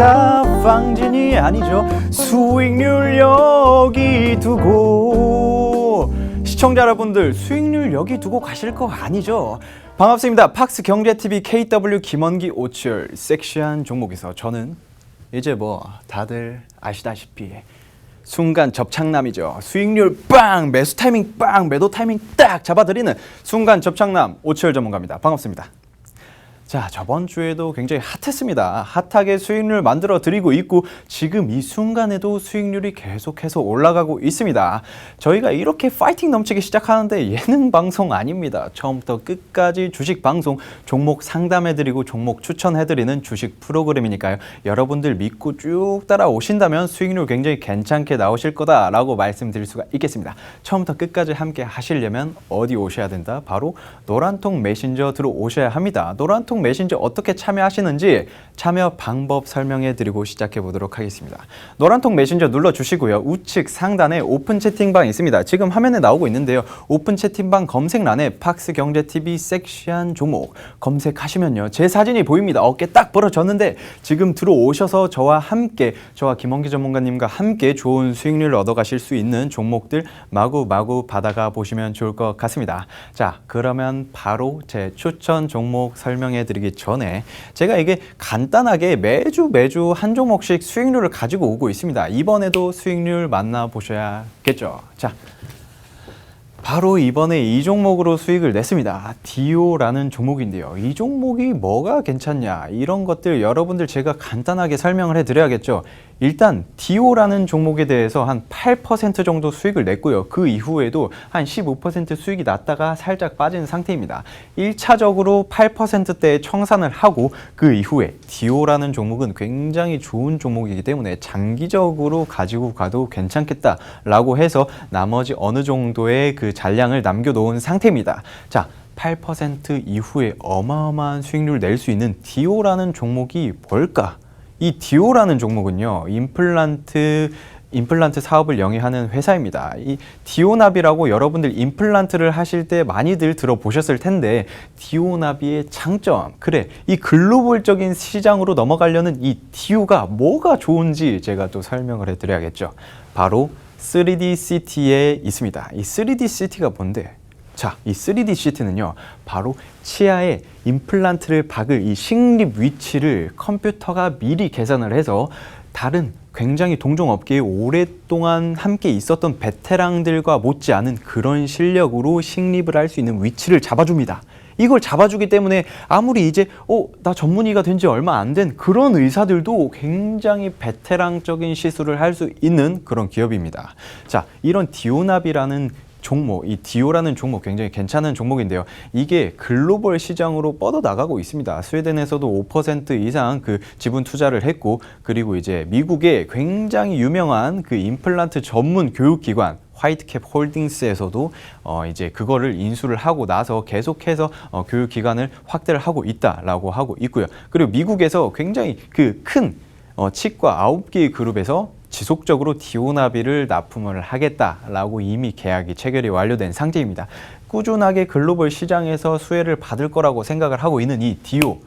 아닙니다. 방진이 아니죠. 수익률 여기 두고. 시청자 여러분들, 수익률 여기 두고 가실 거 아니죠? 반갑습니다. 팍스 경제TV KW 김원기 오치열. 섹시한 종목에서 저는 이제 뭐 다들 아시다시피 순간 접착남이죠. 수익률 빵, 매수 타이밍 빵, 매도 타이밍 딱 잡아드리는 순간 접착남 오치열 전문가입니다. 반갑습니다. 자, 저번 주에도 굉장히 핫했습니다. 핫하게 수익률 만들어 드리고 있고 지금 이 순간에도 수익률이 계속해서 올라가고 있습니다. 저희가 이렇게 파이팅 넘치게 시작하는데 예능 방송 아닙니다. 처음부터 끝까지 주식 방송, 종목 상담해 드리고 종목 추천해 드리는 주식 프로그램이니까요. 여러분들 믿고 쭉 따라오신다면 수익률 굉장히 괜찮게 나오실 거다라고 말씀드릴 수가 있겠습니다. 처음부터 끝까지 함께 하시려면 어디 오셔야 된다? 바로 노란통 메신저 들어오셔야 합니다. 노란통 메신저 어떻게 참여하시는지 참여 방법 설명해 드리고 시작해 보도록 하겠습니다. 노란통 메신저 눌러주시고요. 우측 상단에 오픈 채팅방 있습니다. 지금 화면에 나오고 있는데요. 오픈 채팅방 검색란에 팍스 경제TV 섹시한 종목 검색하시면요. 제 사진이 보입니다. 어깨 딱 벌어졌는데 지금 들어오셔서 저와 함께, 저와 김원기 전문가님과 함께 좋은 수익률을 얻어가실 수 있는 종목들 마구마구 받아가 보시면 좋을 것 같습니다. 자, 그러면 바로 제 추천 종목 설명해 드리기 전에 제가 이게 간단하게 매주 한 종목씩 수익률을 가지고 오고 있습니다. 이번에도 수익률 만나보셔야겠죠. 자, 바로 이번에 이 종목으로 수익을 냈습니다. 디오라는 종목인데요. 이 종목이 뭐가 괜찮냐, 이런 것들 여러분들 제가 간단하게 설명을 해드려야겠죠. 일단 디오라는 종목에 대해서 한 8% 정도 수익을 냈고요. 그 이후에도 한 15% 수익이 났다가 살짝 빠진 상태입니다. 1차적으로 8%대에 청산을 하고 그 이후에 디오라는 종목은 굉장히 좋은 종목이기 때문에 장기적으로 가지고 가도 괜찮겠다라고 해서 나머지 어느 정도의 그 잔량을 남겨놓은 상태입니다. 자, 8% 이후에 어마어마한 수익률을 낼 수 있는 디오라는 종목이 뭘까? 이 디오라는 종목은요, 임플란트 사업을 영위하는 회사입니다. 이 디오나비라고 여러분들 임플란트를 하실 때 많이들 들어보셨을 텐데, 디오나비의 장점, 그래, 이 글로벌적인 시장으로 넘어가려는 이 디오가 뭐가 좋은지 제가 또 설명을 해드려야겠죠. 바로 3D CT에 있습니다. 이 3D CT가 뭔데? 자, 이 3D CT는요, 바로 치아에 임플란트를 박을 이 식립 위치를 컴퓨터가 미리 계산을 해서 다른 굉장히 동종업계에 오랫동안 함께 있었던 베테랑들과 못지않은 그런 실력으로 식립을 할 수 있는 위치를 잡아줍니다. 이걸 잡아주기 때문에 아무리 이제 나 전문의가 된 지 얼마 안 된 그런 의사들도 굉장히 베테랑적인 시술을 할 수 있는 그런 기업입니다. 자, 이런 디오나비라는 종목, 이 디오라는 종목 굉장히 괜찮은 종목인데요. 이게 글로벌 시장으로 뻗어나가고 있습니다. 스웨덴에서도 5% 이상 그 지분 투자를 했고, 그리고 이제 미국의 굉장히 유명한 그 임플란트 전문 교육기관 화이트캡 홀딩스에서도 이제 그거를 인수를 하고 나서 계속해서 교육기관을 확대를 하고 있다라고 하고 있고요. 그리고 미국에서 굉장히 그 큰 치과 9개의 그룹에서 지속적으로 디오나비를 납품을 하겠다라고 이미 계약이 체결이 완료된 상태입니다. 꾸준하게 글로벌 시장에서 수혜를 받을 거라고 생각을 하고 있는 이 디오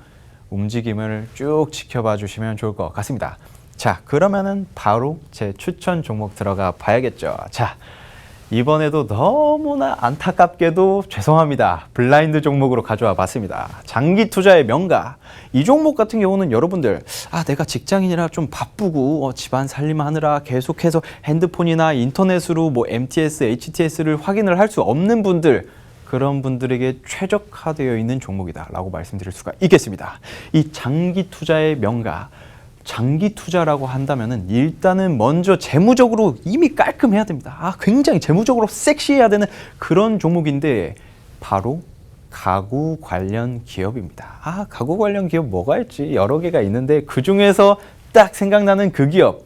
움직임을 쭉 지켜봐 주시면 좋을 것 같습니다. 자, 그러면은 바로 제 추천 종목 들어가 봐야겠죠. 자, 이번에도 너무나 안타깝게도 죄송합니다. 블라인드 종목으로 가져와 봤습니다. 장기 투자의 명가. 이 종목 같은 경우는 여러분들, 내가 직장인이라 좀 바쁘고 집안 살림하느라 계속해서 핸드폰이나 인터넷으로 뭐 MTS, HTS를 확인을 할 수 없는 분들, 그런 분들에게 최적화되어 있는 종목이다 라고 말씀드릴 수가 있겠습니다. 이 장기 투자의 명가. 장기 투자라고 한다면은 일단은 먼저 재무적으로 이미 깔끔해야 됩니다. 굉장히 재무적으로 섹시해야 되는 그런 종목인데 바로 가구 관련 기업입니다. 가구 관련 기업 뭐가 있지? 여러 개가 있는데 그 중에서 딱 생각나는 그 기업,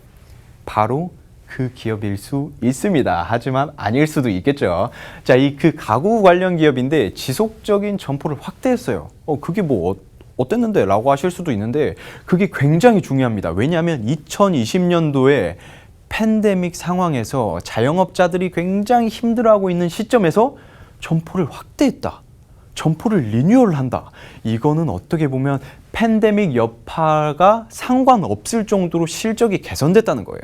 바로 그 기업일 수 있습니다. 하지만 아닐 수도 있겠죠. 자, 이 그 가구 관련 기업인데 지속적인 점포를 확대했어요. 그게 뭐 어땠는데? 라고 하실 수도 있는데 그게 굉장히 중요합니다. 왜냐하면 2020년도에 팬데믹 상황에서 자영업자들이 굉장히 힘들어하고 있는 시점에서 점포를 확대했다. 점포를 리뉴얼한다. 이거는 어떻게 보면 팬데믹 여파가 상관없을 정도로 실적이 개선됐다는 거예요.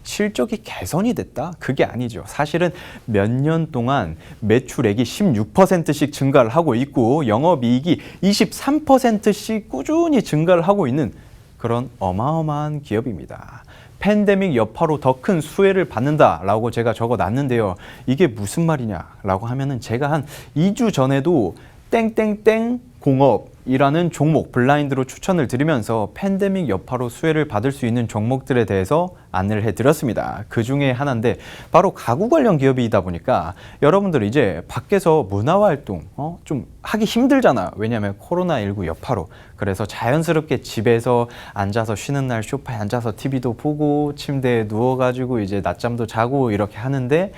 실적이 개선이 됐다? 그게 아니죠. 사실은 몇 년 동안 매출액이 16%씩 증가를 하고 있고 영업이익이 23%씩 꾸준히 증가를 하고 있는 그런 어마어마한 기업입니다. 팬데믹 여파로 더 큰 수혜를 받는다라고 제가 적어놨는데요. 이게 무슨 말이냐라고 하면은 제가 한 2주 전에도 땡땡땡 공업이라는 종목 블라인드로 추천을 드리면서 팬데믹 여파로 수혜를 받을 수 있는 종목들에 대해서 안내를 해드렸습니다. 그 중에 하나인데 바로 가구 관련 기업이다 보니까 여러분들 이제 밖에서 문화활동 좀 하기 힘들잖아요. 왜냐하면 코로나19 여파로. 그래서 자연스럽게 집에서 앉아서 쉬는 날 소파에 앉아서 TV도 보고 침대에 누워가지고 이제 낮잠도 자고 이렇게 하는데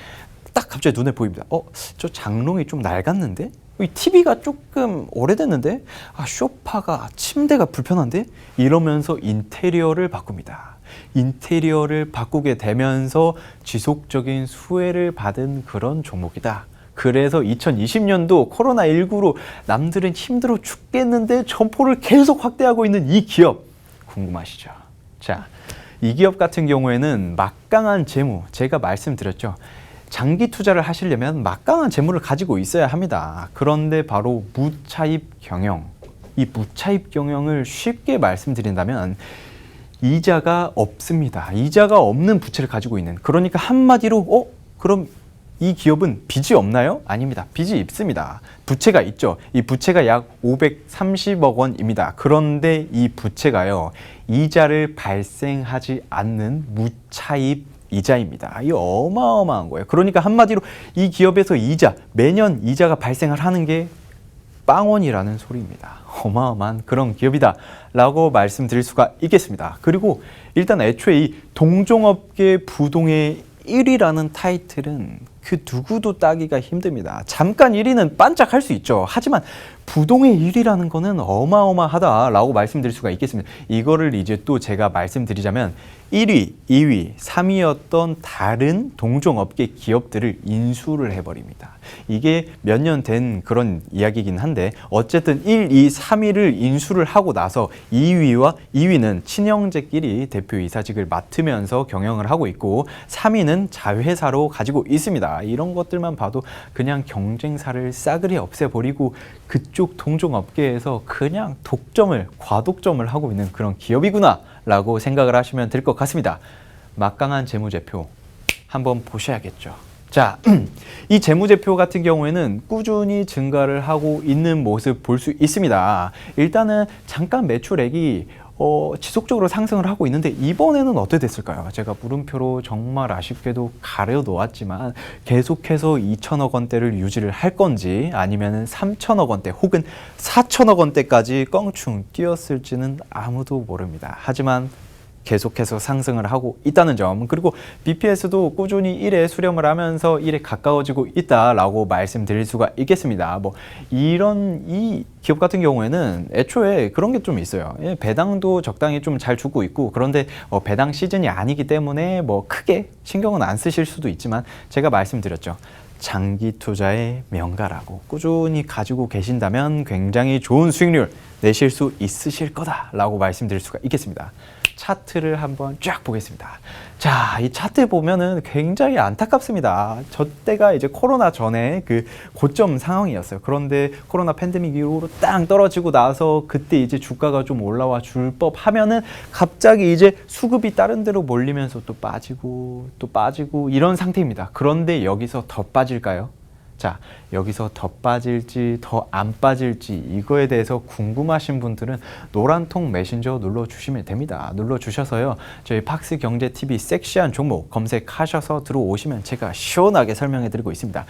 딱 갑자기 눈에 보입니다. 저 장롱이 좀 낡았는데? 이 TV가 조금 오래됐는데? 소파가, 침대가 불편한데? 이러면서 인테리어를 바꿉니다. 인테리어를 바꾸게 되면서 지속적인 수혜를 받은 그런 종목이다. 그래서 2020년도 코로나19로 남들은 힘들어 죽겠는데 점포를 계속 확대하고 있는 이 기업 궁금하시죠? 자, 이 기업 같은 경우에는 막강한 재무, 제가 말씀드렸죠. 장기 투자를 하시려면 막강한 재물을 가지고 있어야 합니다. 그런데 바로 무차입 경영, 이 무차입 경영을 쉽게 말씀드린다면 이자가 없습니다. 이자가 없는 부채를 가지고 있는, 그러니까 한마디로 그럼 이 기업은 빚이 없나요? 아닙니다. 빚이 있습니다. 부채가 있죠. 이 부채가 약 530억 원입니다. 그런데 이 부채가요, 이자를 발생하지 않는 무차입 이자입니다. 이 어마어마한 거예요. 그러니까 한마디로 이 기업에서 매년 이자가 발생을 하는 게 빵원이라는 소리입니다. 어마어마한 그런 기업이다 라고 말씀드릴 수가 있겠습니다. 그리고 일단 애초에 이 동종업계 부동의 1위라는 타이틀은 그 누구도 따기가 힘듭니다. 잠깐 1위는 반짝할 수 있죠. 하지만 부동의 1위라는 거는 어마어마하다라고 말씀드릴 수가 있겠습니다. 이거를 이제 또 제가 말씀드리자면 1위, 2위, 3위였던 다른 동종업계 기업들을 인수를 해버립니다. 이게 몇 년 된 그런 이야기이긴 한데 어쨌든 1, 2, 3위를 인수를 하고 나서 2위는 친형제끼리 대표이사직을 맡으면서 경영을 하고 있고 3위는 자회사로 가지고 있습니다. 이런 것들만 봐도 그냥 경쟁사를 싸그리 없애버리고 그쪽 동종업계에서 그냥 과독점을 하고 있는 그런 기업이구나 라고 생각을 하시면 될 것 같습니다. 막강한 재무제표 한번 보셔야겠죠. 자, 이 재무제표 같은 경우에는 꾸준히 증가를 하고 있는 모습 볼 수 있습니다. 일단은 잠깐 매출액이 지속적으로 상승을 하고 있는데 이번에는 어떻게 됐을까요? 제가 물음표로 정말 아쉽게도 가려 놓았지만 계속해서 2천억 원대를 유지를 할 건지 아니면 3천억 원대 혹은 4천억 원대까지 껑충 뛰었을지는 아무도 모릅니다. 하지만 계속해서 상승을 하고 있다는 점, 그리고 BPS도 꾸준히 1에 수렴을 하면서 1에 가까워지고 있다라고 말씀드릴 수가 있겠습니다. 이 기업 같은 경우에는 애초에 그런 게 좀 있어요. 배당도 적당히 좀 잘 주고 있고, 그런데 배당 시즌이 아니기 때문에 크게 신경은 안 쓰실 수도 있지만 제가 말씀드렸죠. 장기 투자의 명가라고 꾸준히 가지고 계신다면 굉장히 좋은 수익률 내실 수 있으실 거다라고 말씀드릴 수가 있겠습니다. 차트를 한번 쫙 보겠습니다. 자, 이 차트 보면은 굉장히 안타깝습니다. 저 때가 이제 코로나 전에 그 고점 상황이었어요. 그런데 코로나 팬데믹 이후로 땅 떨어지고 나서 그때 이제 주가가 좀 올라와 줄 법 하면은 갑자기 이제 수급이 다른 데로 몰리면서 또 빠지고 이런 상태입니다. 그런데 여기서 더 빠질까요? 자, 여기서 더 빠질지 더 안 빠질지 이거에 대해서 궁금하신 분들은 노란통 메신저 눌러주시면 됩니다. 눌러주셔서요, 저희 팍스경제TV 섹시한 종목 검색하셔서 들어오시면 제가 시원하게 설명해드리고 있습니다.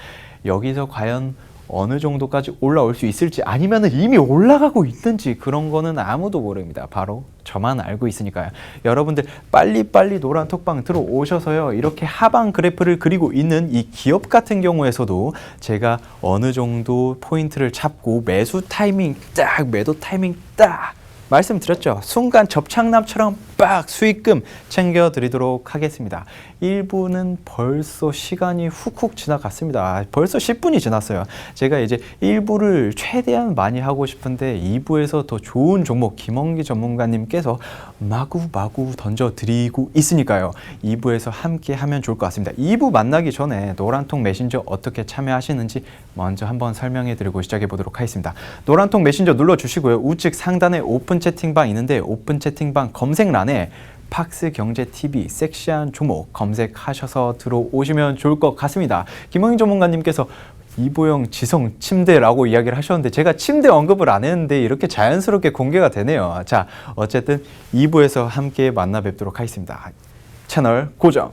여기서 과연 어느 정도까지 올라올 수 있을지 아니면 이미 올라가고 있는지 그런 거는 아무도 모릅니다. 바로 저만 알고 있으니까요. 여러분들 빨리빨리 노란 톡방 들어오셔서요, 이렇게 하방 그래프를 그리고 있는 이 기업 같은 경우에서도 제가 어느 정도 포인트를 잡고 매수 타이밍 딱, 매도 타이밍 딱 말씀드렸죠. 순간 접착남처럼 빡 수익금 챙겨드리도록 하겠습니다. 1부는 벌써 시간이 훅훅 지나갔습니다. 벌써 10분이 지났어요. 제가 이제 1부를 최대한 많이 하고 싶은데 2부에서 더 좋은 종목 김원기 전문가님께서 마구마구 던져드리고 있으니까요. 2부에서 함께 하면 좋을 것 같습니다. 2부 만나기 전에 노란통 메신저 어떻게 참여하시는지 먼저 한번 설명해 드리고 시작해 보도록 하겠습니다. 노란통 메신저 눌러주시고요. 우측 상단에 오픈 채팅방 있는데 오픈 채팅방 검색란에 팍스경제TV 섹시한 종목 검색하셔서 들어오시면 좋을 것 같습니다. 김원기 전문가님께서 이보영 지성 침대라고 이야기를 하셨는데 제가 침대 언급을 안 했는데 이렇게 자연스럽게 공개가 되네요. 자, 어쨌든 2부에서 함께 만나 뵙도록 하겠습니다. 채널 고정.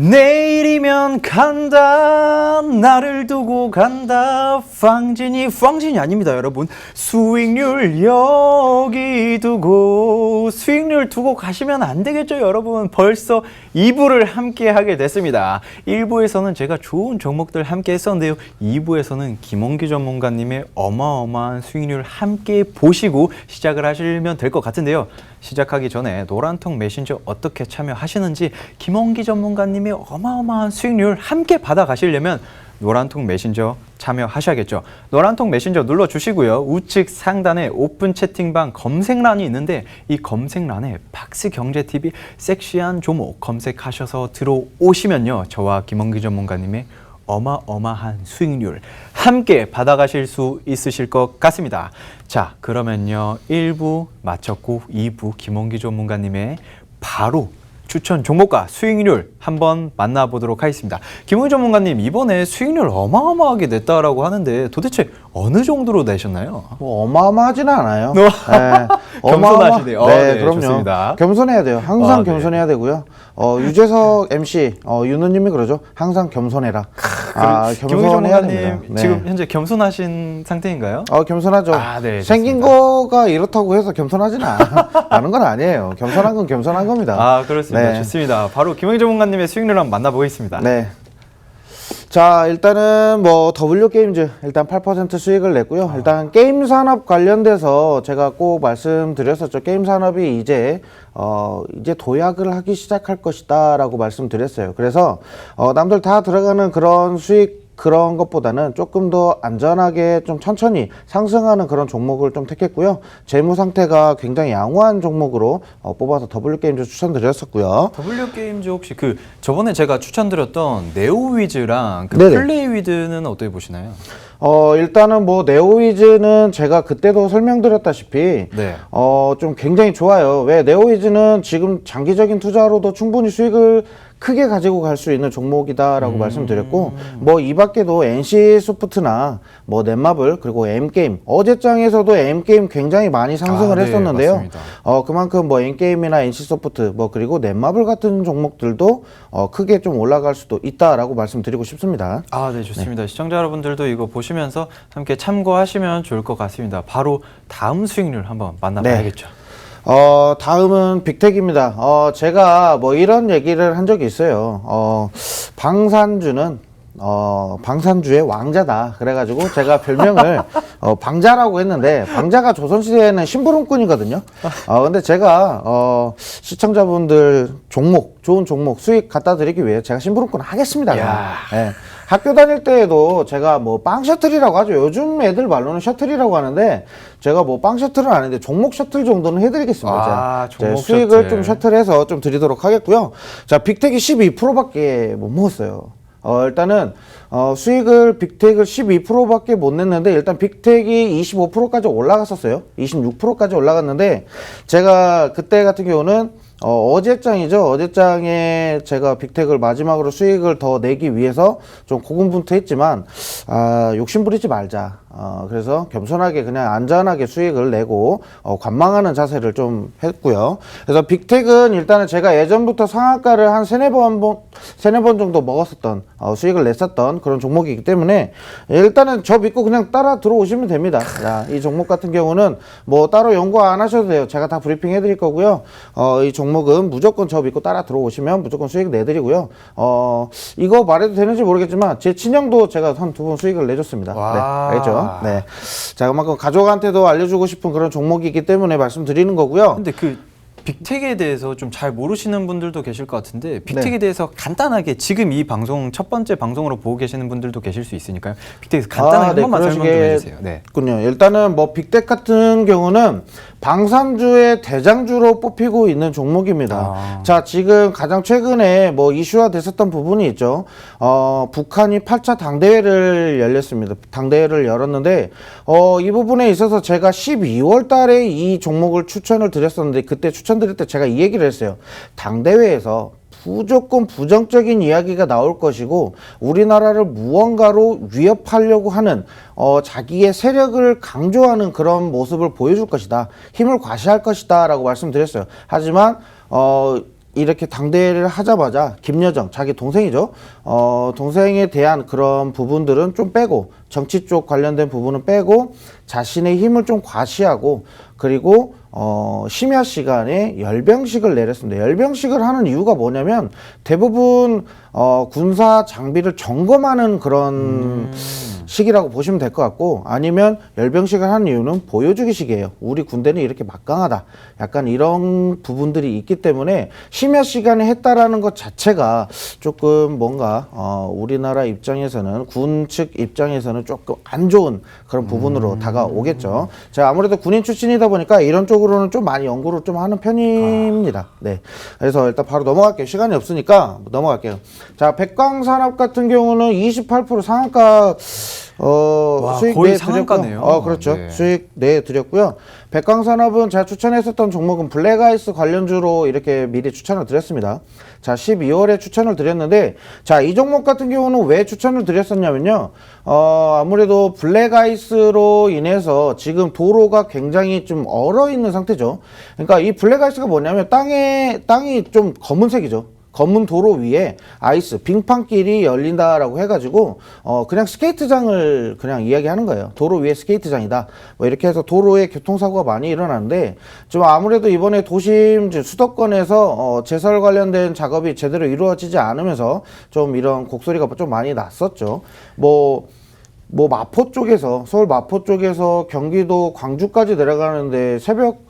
내일이면 간다 나를 두고 간다 빵진이 아닙니다 여러분. 수익률 여기 두고 수익률 두고 가시면 안 되겠죠 여러분. 벌써 2부를 함께 하게 됐습니다. 1부에서는 제가 좋은 종목들 함께 했었는데요. 2부에서는 김원기 전문가님의 어마어마한 수익률 함께 보시고 시작을 하시면 될 것 같은데요. 시작하기 전에 노란통 메신저 어떻게 참여하시는지 김원기 전문가님의 어마어마한 수익률 함께 받아가시려면 노란통 메신저 참여하셔야겠죠. 노란통 메신저 눌러주시고요. 우측 상단에 오픈 채팅방 검색란이 있는데 이 검색란에 팍스경제TV 섹시한 종목 검색하셔서 들어오시면요. 저와 김원기 전문가님의 어마어마한 수익률 함께 받아가실 수 있으실 것 같습니다. 자, 그러면요. 1부 마쳤고 2부 김원기 전문가님의 바로 추천 종목과 수익률 한번 만나보도록 하겠습니다. 김원기 전문가님, 이번에 수익률 어마어마하게 냈다라고 하는데 도대체 어느 정도로 내셨나요? 뭐 어마어마하지는 않아요. 네. 겸손하시네요. 네, 네, 그럼요. 좋습니다. 겸손해야 돼요. 항상 네. 겸손해야 되고요. 유재석 MC 윤우님이 그러죠. 항상 겸손해라. 김원기 겸손해야 전문가님 됩니다. 네. 지금 현재 겸손하신 상태인가요? 겸손하죠. 네, 생긴 거가 이렇다고 해서 겸손하지는 않은 건 아니에요. 겸손한 건 겸손한 겁니다. 그렇습니다. 네. 좋습니다. 바로 김원기 전문가님의 수익률 한번 만나보겠습니다. 네. 자, 일단은 뭐 W게임즈 일단 8% 수익을 냈고요. 일단 게임 산업 관련돼서 제가 꼭 말씀드렸었죠. 게임 산업이 이제 도약을 하기 시작할 것이다라고 말씀드렸어요. 그래서 남들 다 들어가는 그런 수익 그런 것보다는 조금 더 안전하게 좀 천천히 상승하는 그런 종목을 좀 택했고요. 재무 상태가 굉장히 양호한 종목으로 뽑아서 W게임즈 추천드렸었고요. W게임즈 혹시 저번에 제가 추천드렸던 네오위즈랑 네네. 플레이위드는 어떻게 보시나요? 일단은 뭐 네오위즈는 제가 그때도 설명드렸다시피 네. 좀 굉장히 좋아요. 왜 네오위즈는 지금 장기적인 투자로도 충분히 수익을 크게 가지고 갈 수 있는 종목이다라고 말씀드렸고, 뭐 이 밖에도 NC소프트나 뭐 넷마블 그리고 M게임 어제장에서도 M게임 굉장히 많이 상승을 네, 했었는데요. 맞습니다. 그만큼 뭐 M게임이나 NC소프트 뭐 그리고 넷마블 같은 종목들도 크게 좀 올라갈 수도 있다라고 말씀드리고 싶습니다. 네, 좋습니다. 시청자 여러분들도 이거 보시면서 함께 참고하시면 좋을 것 같습니다. 바로 다음 수익률 한번 만나봐야겠죠. 다음은 빅텍입니다. 제가 뭐 이런 얘기를 한 적이 있어요. 방산주는 방산주의 왕자다. 그래가지고 제가 별명을 방자라고 했는데, 방자가 조선시대에는 심부름꾼이거든요. 근데 제가 시청자분들 좋은 종목 수익 갖다 드리기 위해 제가 심부름꾼 하겠습니다. 네. 학교 다닐 때에도 제가 뭐 빵 셔틀이라고 하죠. 요즘 애들 말로는 셔틀이라고 하는데, 제가 뭐 빵 셔틀은 아닌데 종목 셔틀 정도는 해드리겠습니다. 종목 수익을 셔틀. 좀 셔틀해서 좀 드리도록 하겠고요. 자, 빅텍이 12%밖에 못 먹었어요. 일단은 수익을 빅텍을 12%밖에 못 냈는데, 일단 빅텍이 25%까지 올라갔었어요. 26%까지 올라갔는데, 제가 그때 같은 경우는 어제장이죠. 어제장에 제가 빅텍을 마지막으로 수익을 더 내기 위해서 좀 고군분투했지만, 욕심 부리지 말자. 그래서 겸손하게 그냥 안전하게 수익을 내고 관망하는 자세를 좀 했고요. 그래서 빅텍은 일단은 제가 예전부터 상한가를 한 세네 번 정도 먹었었던 수익을 냈었던 그런 종목이기 때문에, 일단은 저 믿고 그냥 따라 들어오시면 됩니다. 자, 이 종목 같은 경우는 뭐 따로 연구 안 하셔도 돼요. 제가 다 브리핑 해드릴 거고요. 이 종목은 무조건 저 믿고 따라 들어오시면 무조건 수익 내드리고요. 이거 말해도 되는지 모르겠지만 제 친형도 제가 한 2번 수익을 내줬습니다. 네, 알겠죠? 네. 자, 그만큼 가족한테도 알려주고 싶은 그런 종목이기 때문에 말씀드리는 거고요. 근데 그 빅텍에 대해서 좀 잘 모르시는 분들도 계실 것 같은데, 빅텍에 네. 대해서 간단하게 지금 이 방송 첫 번째 방송으로 보고 계시는 분들도 계실 수 있으니까요. 빅텍에서 간단하게 한 번만 설명 좀 해주세요. 네. 군요. 일단은 뭐 빅텍 같은 경우는 방산주의 대장주로 뽑히고 있는 종목입니다. 자, 지금 가장 최근에 뭐 이슈화 됐었던 부분이 있죠. 북한이 8차 당대회를 열렸습니다. 당대회를 열었는데, 이 부분에 있어서 제가 12월 달에 이 종목을 추천을 드렸었는데, 그때 추천드릴 때 제가 이 얘기를 했어요. 당대회에서 무조건 부정적인 이야기가 나올 것이고, 우리나라를 무언가로 위협하려고 하는 자기의 세력을 강조하는 그런 모습을 보여줄 것이다. 힘을 과시할 것이다 라고 말씀드렸어요. 하지만 이렇게 당대회를 하자마자 김여정, 자기 동생이죠. 동생에 대한 그런 부분들은 좀 빼고, 정치 쪽 관련된 부분은 빼고, 자신의 힘을 좀 과시하고, 그리고 심야 시간에 열병식을 내렸습니다. 열병식을 하는 이유가 뭐냐면, 대부분 군사 장비를 점검하는 그런 식이라고 보시면 될 것 같고, 아니면 열병식을 하는 이유는 보여주기식이에요. 우리 군대는 이렇게 막강하다. 약간 이런 부분들이 있기 때문에 심야 시간에 했다라는 것 자체가 조금 뭔가 우리나라 입장에서는, 군 측 입장에서는 조금 안 좋은 그런 부분으로 다가오겠죠. 제가 아무래도 군인 출신이다 보니까 이런 쪽으로는 좀 많이 연구를 좀 하는 편입니다. 네. 그래서 일단 바로 넘어갈게요. 시간이 없으니까 넘어갈게요. 자, 백광산업 같은 경우는 28% 상한가 수익 거의 내드렸고요. 상한가네요. 그렇죠. 네. 수익 내드렸고요. 백광산업은 제가 추천했었던 종목은 블랙아이스 관련주로 이렇게 미리 추천을 드렸습니다. 자, 12월에 추천을 드렸는데, 자, 이 종목 같은 경우는 왜 추천을 드렸었냐면요. 아무래도 블랙아이스로 인해서 지금 도로가 굉장히 좀 얼어 있는 상태죠. 그러니까 이 블랙아이스가 뭐냐면 땅이 좀 검은색이죠. 검은 도로 위에 아이스, 빙판길이 열린다라고 해가지고 그냥 스케이트장을 그냥 이야기하는 거예요. 도로 위에 스케이트장이다. 뭐 이렇게 해서 도로에 교통사고가 많이 일어나는데, 좀 아무래도 이번에 도심 수도권에서 제설 관련된 작업이 제대로 이루어지지 않으면서 좀 이런 곡소리가 좀 많이 났었죠. 뭐 마포 쪽에서, 서울 마포 쪽에서 경기도 광주까지 내려가는데 새벽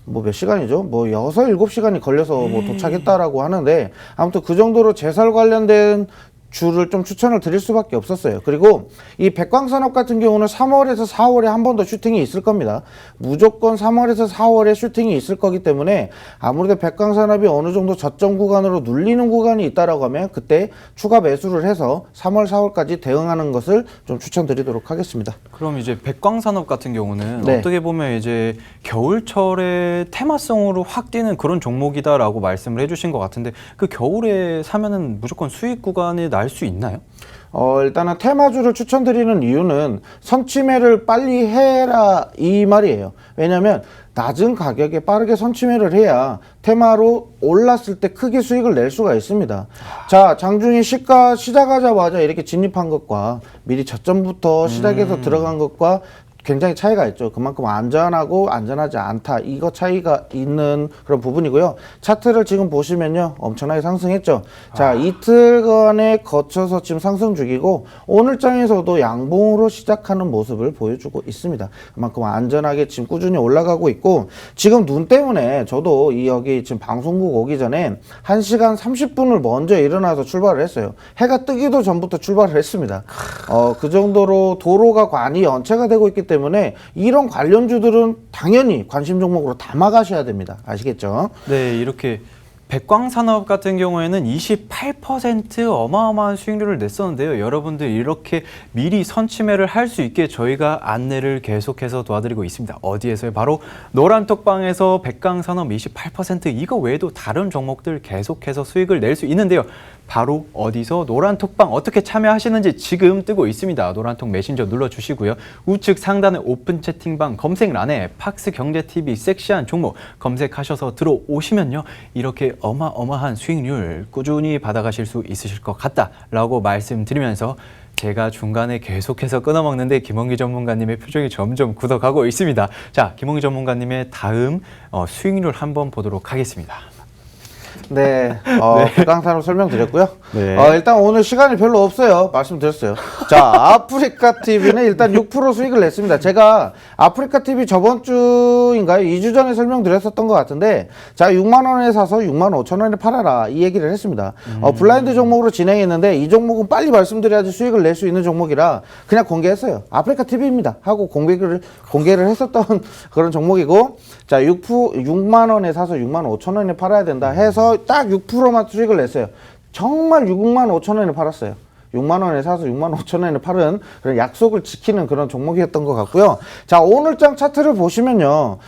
몇 시간이죠? 6, 7시간이 걸려서 도착했다라고 하는데, 아무튼 그 정도로 제설 관련된 주를 좀 추천을 드릴 수밖에 없었어요. 그리고 이 백광산업 같은 경우는 3월에서 4월에 한 번 더 슈팅이 있을 겁니다. 무조건 3월에서 4월에 슈팅이 있을 거기 때문에, 아무래도 백광산업이 어느 정도 저점 구간으로 눌리는 구간이 있다라고 하면 그때 추가 매수를 해서 3월, 4월까지 대응하는 것을 좀 추천드리도록 하겠습니다. 그럼 이제 백광산업 같은 경우는 네. 어떻게 보면 이제 겨울철에 테마성으로 확 뛰는 그런 종목이다라고 말씀을 해주신 것 같은데, 그 겨울에 사면은 무조건 수익 구간이 날 수 있나요? 일단은 테마주를 추천드리는 이유는 선취매를 빨리 해라 이 말이에요. 왜냐면 낮은 가격에 빠르게 선취매를 해야 테마로 올랐을 때 크게 수익을 낼 수가 있습니다. 자, 장중에 시가 시작하자마자 이렇게 진입한 것과 미리 저점부터 시작해서 들어간 것과 굉장히 차이가 있죠. 그만큼 안전하고 안전하지 않다. 이거 차이가 있는 그런 부분이고요. 차트를 지금 보시면요. 엄청나게 상승했죠. 자, 이틀간에 거쳐서 지금 상승 중이고 오늘장에서도 양봉으로 시작하는 모습을 보여주고 있습니다. 그만큼 안전하게 지금 꾸준히 올라가고 있고 지금 눈 때문에 저도 여기 지금 방송국 오기 전에 1시간 30분을 먼저 일어나서 출발을 했어요. 해가 뜨기도 전부터 출발을 했습니다. 그 정도로 도로가 많이 연체가 되고 있기 때문에 이런 관련주들은 당연히 관심 종목으로 담아가셔야 됩니다. 아시겠죠? 네, 이렇게 백광산업 같은 경우에는 28% 어마어마한 수익률을 냈었는데요. 여러분들 이렇게 미리 선취매를 할 수 있게 저희가 안내를 계속해서 도와드리고 있습니다. 어디에서요? 바로 노란톡방에서 백광산업 28% 이거 외에도 다른 종목들 계속해서 수익을 낼 수 있는데요. 바로 어디서 노란톡방 어떻게 참여하시는지 지금 뜨고 있습니다. 노란톡 메신저 눌러주시고요. 우측 상단의 오픈 채팅방 검색란에 팍스경제TV 섹시한 종목 검색하셔서 들어오시면요. 이렇게 어마어마한 수익률 꾸준히 받아가실 수 있으실 것 같다라고 말씀드리면서 제가 중간에 계속해서 끊어먹는데 김원기 전문가님의 표정이 점점 굳어가고 있습니다. 자, 김원기 전문가님의 다음 수익률 한번 보도록 하겠습니다. 네, 백광산업 설명드렸고요. 네. 일단 오늘 시간이 별로 없어요. 말씀드렸어요. 자, 아프리카 TV는 일단 6% 수익을 냈습니다. 제가 아프리카 TV 저번 주인가요? 2주 전에 설명드렸었던 것 같은데, 자, 6만 원에 사서 6만 5천 원에 팔아라. 이 얘기를 했습니다. 블라인드 종목으로 진행했는데, 이 종목은 빨리 말씀드려야지 수익을 낼 수 있는 종목이라 그냥 공개했어요. 아프리카 TV입니다. 하고 공개를 했었던 그런 종목이고, 자, 6만 원에 사서 6만 5천 원에 팔아야 된다 해서 딱 6%만 수익을 냈어요. 정말 6만 5천 원에 팔았어요. 6만 원에 사서 6만 5천 원에 파는 그런 약속을 지키는 그런 종목이었던 것 같고요. 자, 오늘장 차트를 보시면요.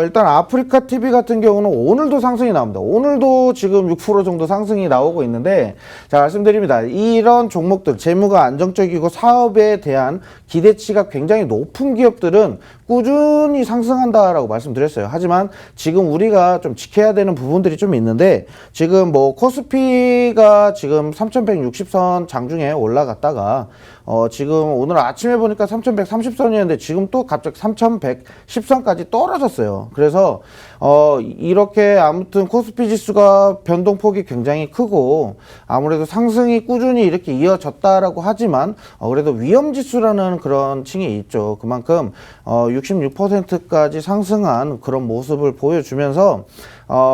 일단 아프리카 TV 같은 경우는 오늘도 상승이 나옵니다. 오늘도 지금 6% 정도 상승이 나오고 있는데, 자, 말씀드립니다. 이런 종목들, 재무가 안정적이고 사업에 대한 기대치가 굉장히 높은 기업들은 꾸준히 상승한다라고 말씀드렸어요. 하지만 지금 우리가 좀 지켜야 되는 부분들이 좀 있는데, 지금 뭐 코스피가 지금 3160선 장중에 올라갔다가 지금 오늘 아침에 보니까 3130선이었는데 지금 또 갑자기 3110선까지 떨어졌어요. 그래서 이렇게 아무튼 코스피 지수가 변동폭이 굉장히 크고 아무래도 상승이 꾸준히 이렇게 이어졌다라고 하지만 그래도 위험지수라는 그런 층이 있죠. 그만큼 66%까지 상승한 그런 모습을 보여주면서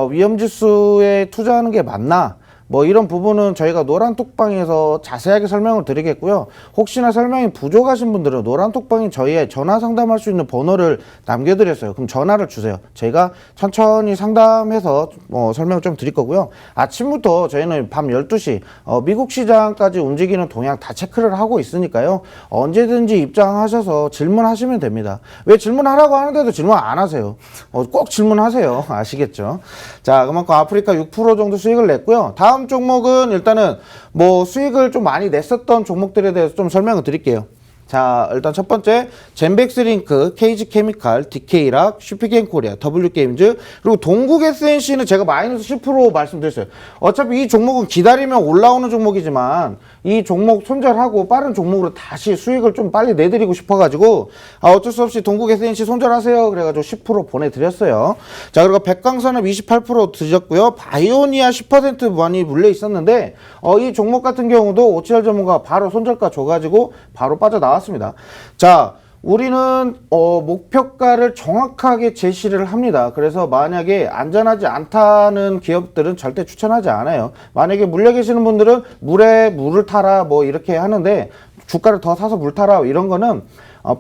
위험지수에 투자하는 게 맞나? 뭐 이런 부분은 저희가 노란톡방에서 자세하게 설명을 드리겠고요. 혹시나 설명이 부족하신 분들은 노란톡방에 저희의 전화 상담할 수 있는 번호를 남겨드렸어요. 그럼 전화를 주세요. 제가 천천히 상담해서 설명을 좀 드릴 거고요. 아침부터 저희는 밤 12시 미국 시장까지 움직이는 동향 다 체크를 하고 있으니까요. 언제든지 입장하셔서 질문하시면 됩니다. 왜 질문하라고 하는데도 질문 안 하세요? 꼭 질문하세요. 아시겠죠? 자, 그만큼 아프리카 6% 정도 수익을 냈고요. 다음 종목은 일단은 뭐 수익을 좀 많이 냈었던 종목들에 대해서 좀 설명을 드릴게요. 자, 일단 첫 번째 젠백스링크, KG케미칼, DK락, 슈피겐코리아, W게임즈, 그리고 동국 SNC는 제가 마이너스 10% 말씀드렸어요. 어차피 이 종목은 기다리면 올라오는 종목이지만 이 종목 손절하고 빠른 종목으로 다시 수익을 좀 빨리 내드리고 싶어가지고 어쩔 수 없이 동국 SNC 손절하세요 그래가지고 10% 보내드렸어요. 자, 그리고 백광산업 28% 드렸고요. 바이오니아 10% 많이 물려 있었는데 이 종목 같은 경우도 오치열 전문가 바로 손절가 줘가지고 바로 빠져나왔습니다. 자, 우리는 목표가를 정확하게 제시를 합니다. 그래서 만약에 안전하지 않다는 기업들은 절대 추천하지 않아요. 만약에 물려 계시는 분들은 물에 물을 타라 뭐 이렇게 하는데 주가를 더 사서 물 타라 이런 거는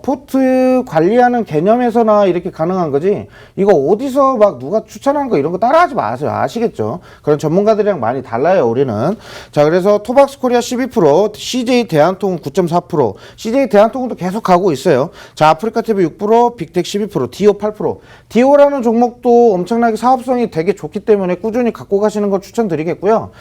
포트 관리하는 개념에서나 이렇게 가능한 거지 이거 어디서 막 누가 추천한 거 이런 거 따라하지 마세요. 아시겠죠? 그런 전문가들이랑 많이 달라요 우리는. 자, 그래서 토박스 코리아 12%, CJ 대한통운 9.4%, CJ 대한통운도 계속 가고 있어요. 자, 아프리카 TV 6%, 빅텍 12%, 디오 8%. 디오라는 종목도 엄청나게 사업성이 되게 좋기 때문에 꾸준히 갖고 가시는 걸 추천드리겠고요.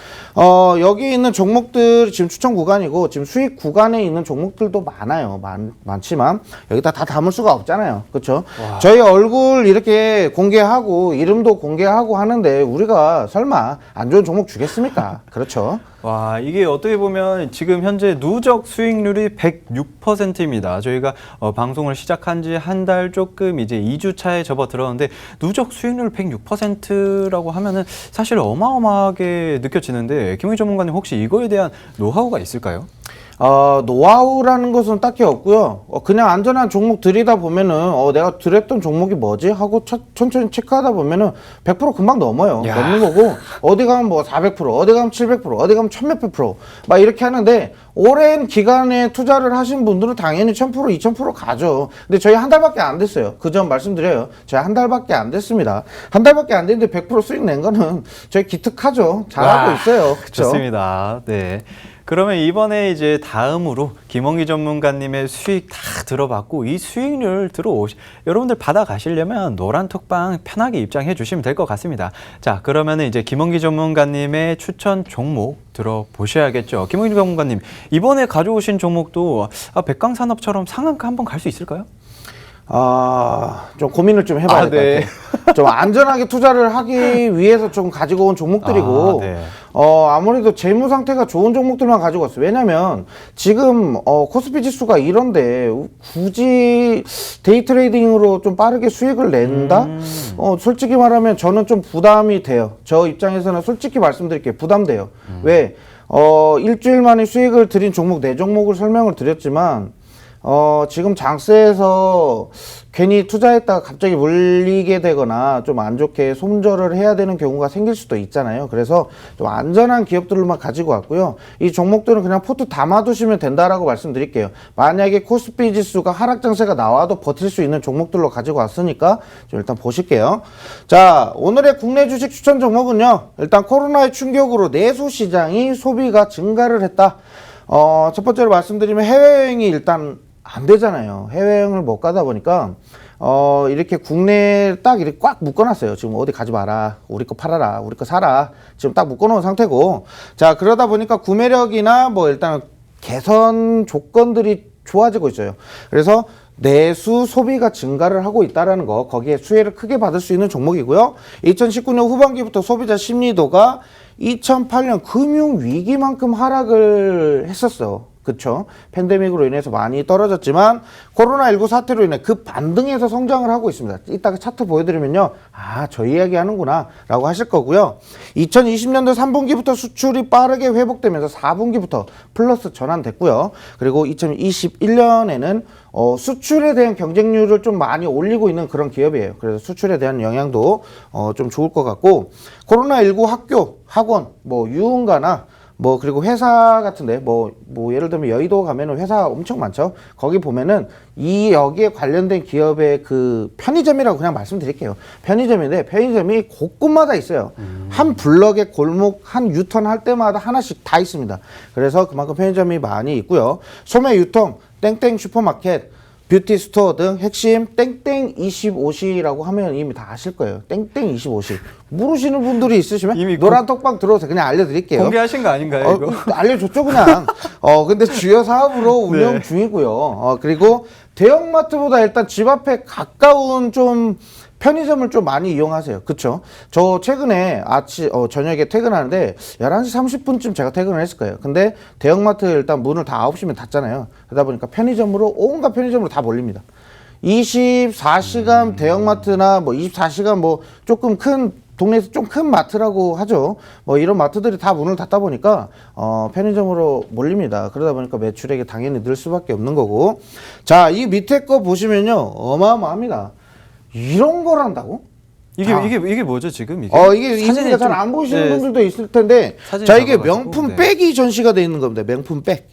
여기 있는 종목들 지금 추천 구간이고 지금 수익 구간에 있는 종목들도 많아요. 많지만 있지만 여기다 다 담을 수가 없잖아요. 그렇죠? 저희 얼굴 이렇게 공개하고 이름도 공개하고 하는데 우리가 설마 안 좋은 종목 주겠습니까? 그렇죠? 와, 이게 어떻게 보면 지금 현재 누적 수익률이 106%입니다. 저희가 방송을 시작한 지 한 달 조금 이제 2주 차에 접어들었는데 누적 수익률 106%라고 하면은 사실 어마어마하게 느껴지는데 김우희 전문가님 혹시 이거에 대한 노하우가 있을까요? 노하우라는 것은 딱히 없고요. 그냥 안전한 종목 들이다 보면은 내가 들였던 종목이 뭐지? 하고 천천히 체크하다 보면은 100% 금방 넘어요. 야. 넘는 거고 어디 가면 뭐 400%, 어디 가면 700%, 어디 가면 1000몇백 %, 막 이렇게 하는데 오랜 기간에 투자를 하신 분들은 당연히 1000%, 2000% 가죠. 근데 저희 한 달밖에 안 됐어요. 그 점 말씀드려요. 저희 한 달밖에 안 됐습니다. 한 달밖에 안 됐는데 100% 수익 낸 거는 저희 기특하죠. 잘하고 있어요. 그렇죠? 좋습니다. 네. 그러면 이번에 이제 다음으로 김원기 전문가님의 수익 다 들어봤고 이 수익률 여러분들 받아가시려면 노란 톡방 편하게 입장해 주시면 될 것 같습니다. 자, 그러면 이제 김원기 전문가님의 추천 종목 들어보셔야겠죠. 김원기 전문가님, 이번에 가져오신 종목도 백강산업처럼 상한가 한번 갈 수 있을까요? 좀 고민을 좀 해봐야 될 것 네. 같아요. 좀 안전하게 투자를 하기 위해서 좀 가지고 온 종목들이고, 네. 아무래도 재무 상태가 좋은 종목들만 가지고 왔어요. 왜냐면 지금, 코스피 지수가 이런데 굳이 데이 트레이딩으로 좀 빠르게 수익을 낸다? 솔직히 말하면 저는 좀 부담이 돼요. 저 입장에서는 솔직히 말씀드릴게요. 부담돼요. 왜? 일주일 만에 수익을 드린 종목, 4종목을 설명을 드렸지만, 지금 장세에서 괜히 투자했다가 갑자기 물리게 되거나 좀 안 좋게 손절을 해야 되는 경우가 생길 수도 있잖아요. 그래서 좀 안전한 기업들만 가지고 왔고요. 이 종목들은 그냥 포트 담아두시면 된다라고 말씀드릴게요. 만약에 코스피 지수가 하락 장세가 나와도 버틸 수 있는 종목들로 가지고 왔으니까 좀 일단 보실게요. 자, 오늘의 국내 주식 추천 종목은요. 일단 코로나의 충격으로 내수 시장이 소비가 증가를 했다. 첫 번째로 말씀드리면 해외여행이 일단 안 되잖아요. 해외여행을 못 가다 보니까 이렇게 국내에 딱 이렇게 꽉 묶어놨어요. 지금 어디 가지 마라, 우리 거 팔아라, 우리 거 사라, 지금 딱 묶어놓은 상태고, 자, 그러다 보니까 구매력이나 뭐 일단 개선 조건들이 좋아지고 있어요. 그래서 내수 소비가 증가를 하고 있다는 거, 거기에 수혜를 크게 받을 수 있는 종목이고요. 2019년 후반기부터 소비자 심리도가 2008년 금융위기만큼 하락을 했었어요. 그쵸? 팬데믹으로 인해서 많이 떨어졌지만 코로나19 사태로 인해 그 반등에서 성장을 하고 있습니다. 이따가 차트 보여드리면요. 저 이야기 하는구나 라고 하실 거고요. 2020년도 3분기부터 수출이 빠르게 회복되면서 4분기부터 플러스 전환됐고요. 그리고 2021년에는 수출에 대한 경쟁률을 좀 많이 올리고 있는 그런 기업이에요. 그래서 수출에 대한 영향도 좀 좋을 것 같고, 코로나19 학교, 학원, 뭐 유흥가나 그리고 회사 같은데, 예를 들면 여의도 가면은 회사 엄청 많죠? 거기 보면은 여기에 관련된 기업의 그 편의점이라고 그냥 말씀드릴게요. 편의점인데, 편의점이 곳곳마다 있어요. 한 블럭의 골목, 한 유턴 할 때마다 하나씩 다 있습니다. 그래서 그만큼 편의점이 많이 있고요. 소매 유통, 땡땡 슈퍼마켓, 뷰티 스토어 등 핵심 땡땡 25시라고 하면 이미 다 아실 거예요. 땡땡 25시. 모르시는 분들이 있으시면 이미 노란 톡방 들어오세요. 그냥 알려드릴게요. 공개하신 거 아닌가요, 이거? 알려줬죠, 그냥. 근데 주요 사업으로 운영 네. 중이고요. 그리고 대형마트보다 일단 집 앞에 가까운 좀 편의점을 좀 많이 이용하세요. 그쵸? 저 최근에 저녁에 퇴근하는데 11시 30분쯤 제가 퇴근을 했을 거예요. 근데 대형마트 일단 문을 다 9시면 닫잖아요. 그러다 보니까 편의점으로, 온갖 편의점으로 다 몰립니다. 24시간 대형마트나 24시간 조금 큰 동네에서 좀 큰 마트라고 하죠. 이런 마트들이 다 문을 닫다 보니까 편의점으로 몰립니다. 그러다 보니까 매출액이 당연히 늘 수밖에 없는 거고. 자, 이 밑에 거 보시면요, 어마어마합니다. 이런 걸 한다고? 이게 뭐죠, 지금? 이게 이게 잘 안 보이시는 분들도 있을 텐데, 자, 이게 명품 백이 전시가 돼 있는 겁니다. 명품 백.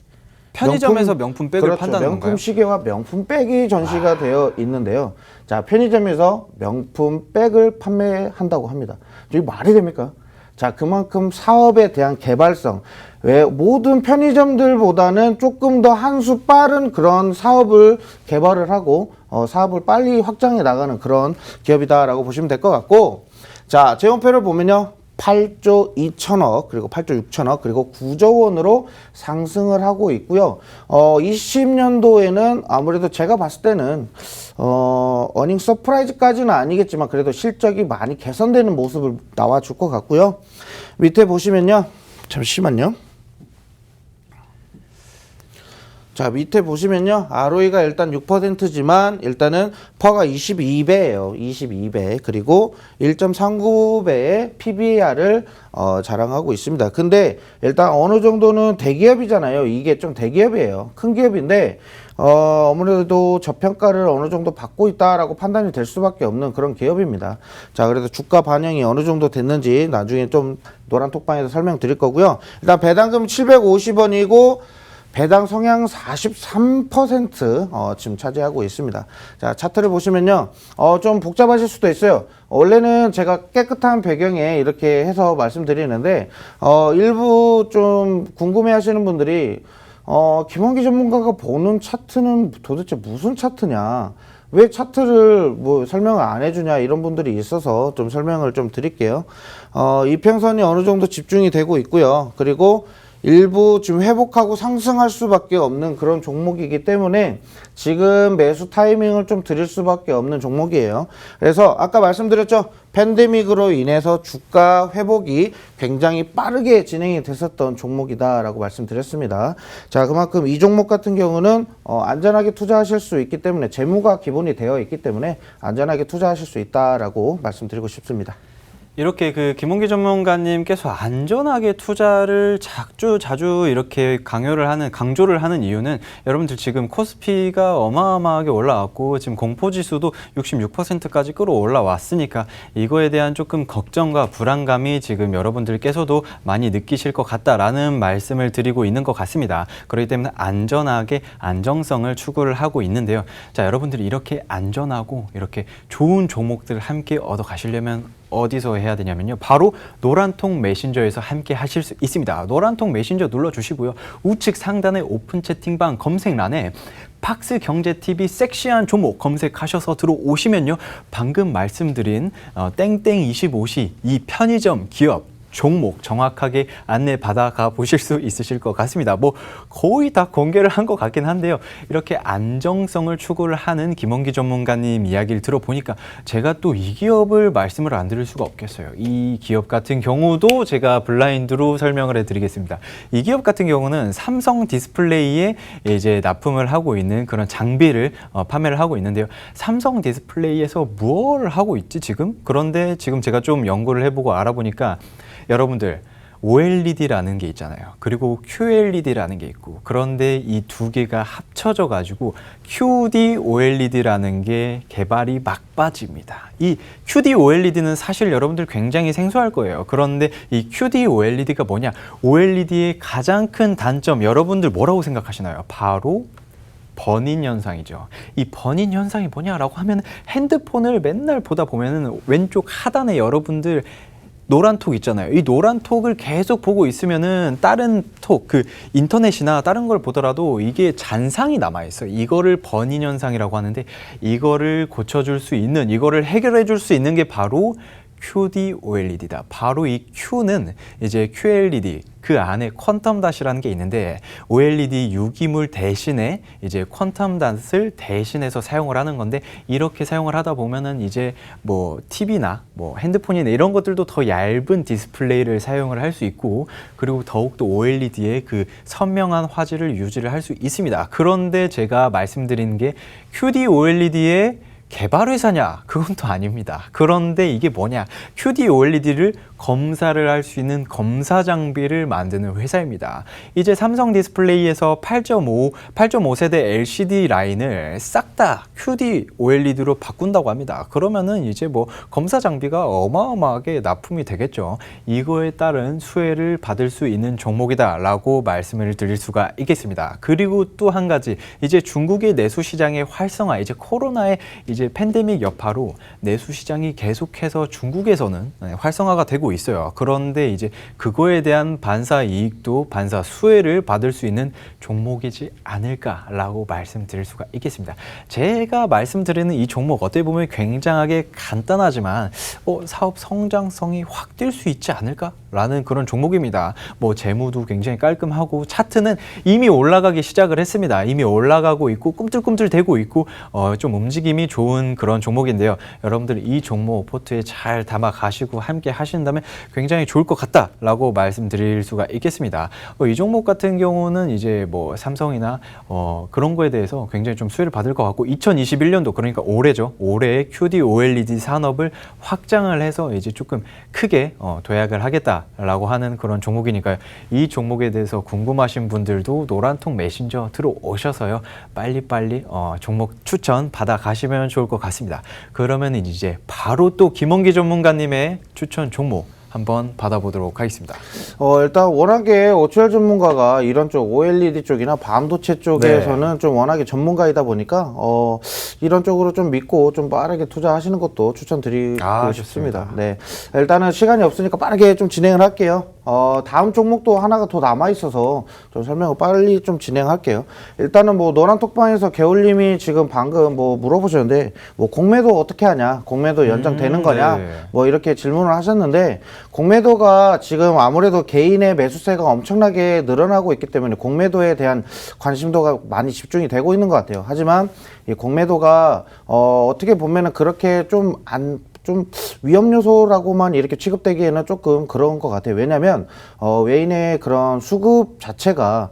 편의점에서 명품 백을 그렇죠. 판다는 명품 건가요? 시계와 명품 백이 전시가 되어 있는데요. 자, 편의점에서 명품 백을 판매한다고 합니다. 이게 말이 됩니까? 자, 그만큼 사업에 대한 개발성, 왜 모든 편의점들보다는 조금 더 한 수 빠른 그런 사업을 개발을 하고 사업을 빨리 확장해 나가는 그런 기업이다라고 보시면 될 것 같고, 자, 재원표를 보면요, 8조 2천억 그리고 8조 6천억 그리고 9조 원으로 상승을 하고 있고요. 20년도에는 아무래도 제가 봤을 때는 어닝 서프라이즈까지는 아니겠지만 그래도 실적이 많이 개선되는 모습을 나와줄 것 같고요. 밑에 보시면요. 잠시만요. 자, 밑에 보시면요. ROE가 일단 6%지만 일단은 퍼가 22배예요. 22배. 그리고 1.39배의 PBR을 자랑하고 있습니다. 근데 일단 어느 정도는 대기업이잖아요. 이게 좀 대기업이에요. 큰 기업인데 아무래도 저평가를 어느 정도 받고 있다라고 판단이 될 수밖에 없는 그런 기업입니다. 자, 그래서 주가 반영이 어느 정도 됐는지 나중에 좀 노란톡방에서 설명드릴 거고요. 일단 배당금 750원이고 배당 성향 43% 지금 차지하고 있습니다. 자, 차트를 보시면요. 좀 복잡하실 수도 있어요. 원래는 제가 깨끗한 배경에 이렇게 해서 말씀드리는데 일부 좀 궁금해 하시는 분들이 김원기 전문가가 보는 차트는 도대체 무슨 차트냐? 왜 차트를 뭐 설명을 안 해주냐 이런 분들이 있어서 좀 설명을 좀 드릴게요. 이평선이 어느 정도 집중이 되고 있고요. 그리고 일부 지금 회복하고 상승할 수밖에 없는 그런 종목이기 때문에 지금 매수 타이밍을 좀 드릴 수밖에 없는 종목이에요. 그래서 아까 말씀드렸죠. 팬데믹으로 인해서 주가 회복이 굉장히 빠르게 진행이 됐었던 종목이다라고 말씀드렸습니다. 자, 그만큼 이 종목 같은 경우는 안전하게 투자하실 수 있기 때문에 재무가 기본이 되어 있기 때문에 안전하게 투자하실 수 있다라고 말씀드리고 싶습니다. 이렇게 그 김홍기 전문가님께서 안전하게 투자를 자주 이렇게 강조를 하는 이유는 여러분들 지금 코스피가 어마어마하게 올라왔고 지금 공포지수도 66%까지 끌어올라왔으니까 이거에 대한 조금 걱정과 불안감이 지금 여러분들께서도 많이 느끼실 것 같다라는 말씀을 드리고 있는 것 같습니다. 그렇기 때문에 안전하게 안정성을 추구를 하고 있는데요. 자, 여러분들이 이렇게 안전하고 이렇게 좋은 종목들을 함께 얻어 가시려면 어디서 해야 되냐면요. 바로 노란통 메신저에서 함께 하실 수 있습니다. 노란통 메신저 눌러주시고요. 우측 상단의 오픈 채팅방 검색란에 팍스 경제TV 섹시한 종목 검색하셔서 들어오시면요. 방금 말씀드린 땡땡25시 이 편의점 기업 종목 정확하게 안내 받아가 보실 수 있으실 것 같습니다. 뭐 거의 다 공개를 한 것 같긴 한데요. 이렇게 안정성을 추구를 하는 김원기 전문가님 이야기를 들어보니까 제가 또 이 기업을 말씀을 안 드릴 수가 없겠어요. 이 기업 같은 경우도 제가 블라인드로 설명을 해드리겠습니다. 이 기업 같은 경우는 삼성 디스플레이에 이제 납품을 하고 있는 그런 장비를 판매를 하고 있는데요. 삼성 디스플레이에서 뭘 하고 있지 지금? 그런데 지금 제가 좀 연구를 해보고 알아보니까 여러분들 OLED라는 게 있잖아요. 그리고 QLED라는 게 있고 그런데 이 두 개가 합쳐져 가지고 QD OLED라는 게 개발이 막바지입니다. 이 QD OLED는 사실 여러분들 굉장히 생소할 거예요. 그런데 이 QD OLED가 뭐냐? OLED의 가장 큰 단점 여러분들 뭐라고 생각하시나요? 바로 버닝 현상이죠. 이 버닝 현상이 뭐냐라고 하면 핸드폰을 맨날 보다 보면은 왼쪽 하단에 여러분들 노란 톡 있잖아요. 이 노란 톡을 계속 보고 있으면은 다른 톡, 그 인터넷이나 다른 걸 보더라도 이게 잔상이 남아있어요. 이거를 버닝 현상이라고 하는데 이거를 고쳐줄 수 있는, 이거를 해결해 줄 수 있는 게 바로 QD OLED다. 바로 이 Q는 이제 QLED, 그 안에 퀀텀 닷이라는 게 있는데 OLED 유기물 대신에 이제 퀀텀 닷을 대신해서 사용을 하는 건데 이렇게 사용을 하다 보면은 이제 뭐 TV나 뭐 핸드폰이나 이런 것들도 더 얇은 디스플레이를 사용을 할 수 있고 그리고 더욱더 OLED의 그 선명한 화질을 유지를 할 수 있습니다. 그런데 제가 말씀드린 게 QD OLED의 개발 회사냐? 그건 또 아닙니다. 그런데 이게 뭐냐? QD OLED를 검사를 할 수 있는 검사 장비를 만드는 회사입니다. 이제 삼성 디스플레이에서 8.5세대 LCD 라인을 싹 다 QD OLED로 바꾼다고 합니다. 그러면은 이제 뭐 검사 장비가 어마어마하게 납품이 되겠죠. 이거에 따른 수혜를 받을 수 있는 종목이다라고 말씀을 드릴 수가 있겠습니다. 그리고 또 한 가지, 이제 중국의 내수 시장의 활성화, 이제 코로나의 이제 팬데믹 여파로 내수 시장이 계속해서 중국에서는 활성화가 되고 있어요. 그런데 이제 그거에 대한 반사 이익도 반사 수혜를 받을 수 있는 종목이지 않을까라고 말씀드릴 수가 있겠습니다. 제가 말씀드리는 이 종목 어떻게 보면 굉장하게 간단하지만 사업 성장성이 확 뛸 수 있지 않을까라는 그런 종목입니다. 뭐 재무도 굉장히 깔끔하고 차트는 이미 올라가기 시작을 했습니다. 이미 올라가고 있고 꿈틀꿈틀 대고 있고 좀 움직임이 좋은 그런 종목인데요. 여러분들 이 종목 포트에 잘 담아 가시고 함께 하신다면 굉장히 좋을 것 같다라고 말씀드릴 수가 있겠습니다. 이 종목 같은 경우는 이제 뭐 삼성이나 그런 거에 대해서 굉장히 좀 수혜를 받을 것 같고 2021년도 그러니까 올해죠. 올해 QD OLED 산업을 확장을 해서 이제 조금 크게 도약을 하겠다라고 하는 그런 종목이니까요. 이 종목에 대해서 궁금하신 분들도 노란통 메신저 들어오셔서요. 빨리빨리 종목 추천 받아 가시면 좋을 것 같습니다. 그러면 이제 바로 또 김원기 전문가님의 추천 종목 한번 받아보도록 하겠습니다. 일단 워낙에 오치열 전문가가 이런 쪽 OLED 쪽이나 반도체 쪽에서는 좀 워낙에 전문가이다 보니까 이런 쪽으로 좀 믿고 좀 빠르게 투자하시는 것도 추천드리고 싶습니다. 네, 일단은 시간이 없으니까 빠르게 좀 진행을 할게요. 다음 종목도 하나가 더 남아 있어서 좀 설명을 빨리 좀 진행할게요. 일단은 뭐 노란 톡방에서 개울님이 지금 방금 뭐 물어보셨는데 뭐 공매도 어떻게 하냐, 공매도 연장되는 거냐, 네. 뭐 이렇게 질문을 하셨는데 공매도가 지금 아무래도 개인의 매수세가 엄청나게 늘어나고 있기 때문에 공매도에 대한 관심도가 많이 집중이 되고 있는 것 같아요. 하지만 이 공매도가 어떻게 보면은 그렇게 좀 위험 요소라고만 이렇게 취급되기에는 조금 그런 것 같아요. 왜냐하면 외인의 그런 수급 자체가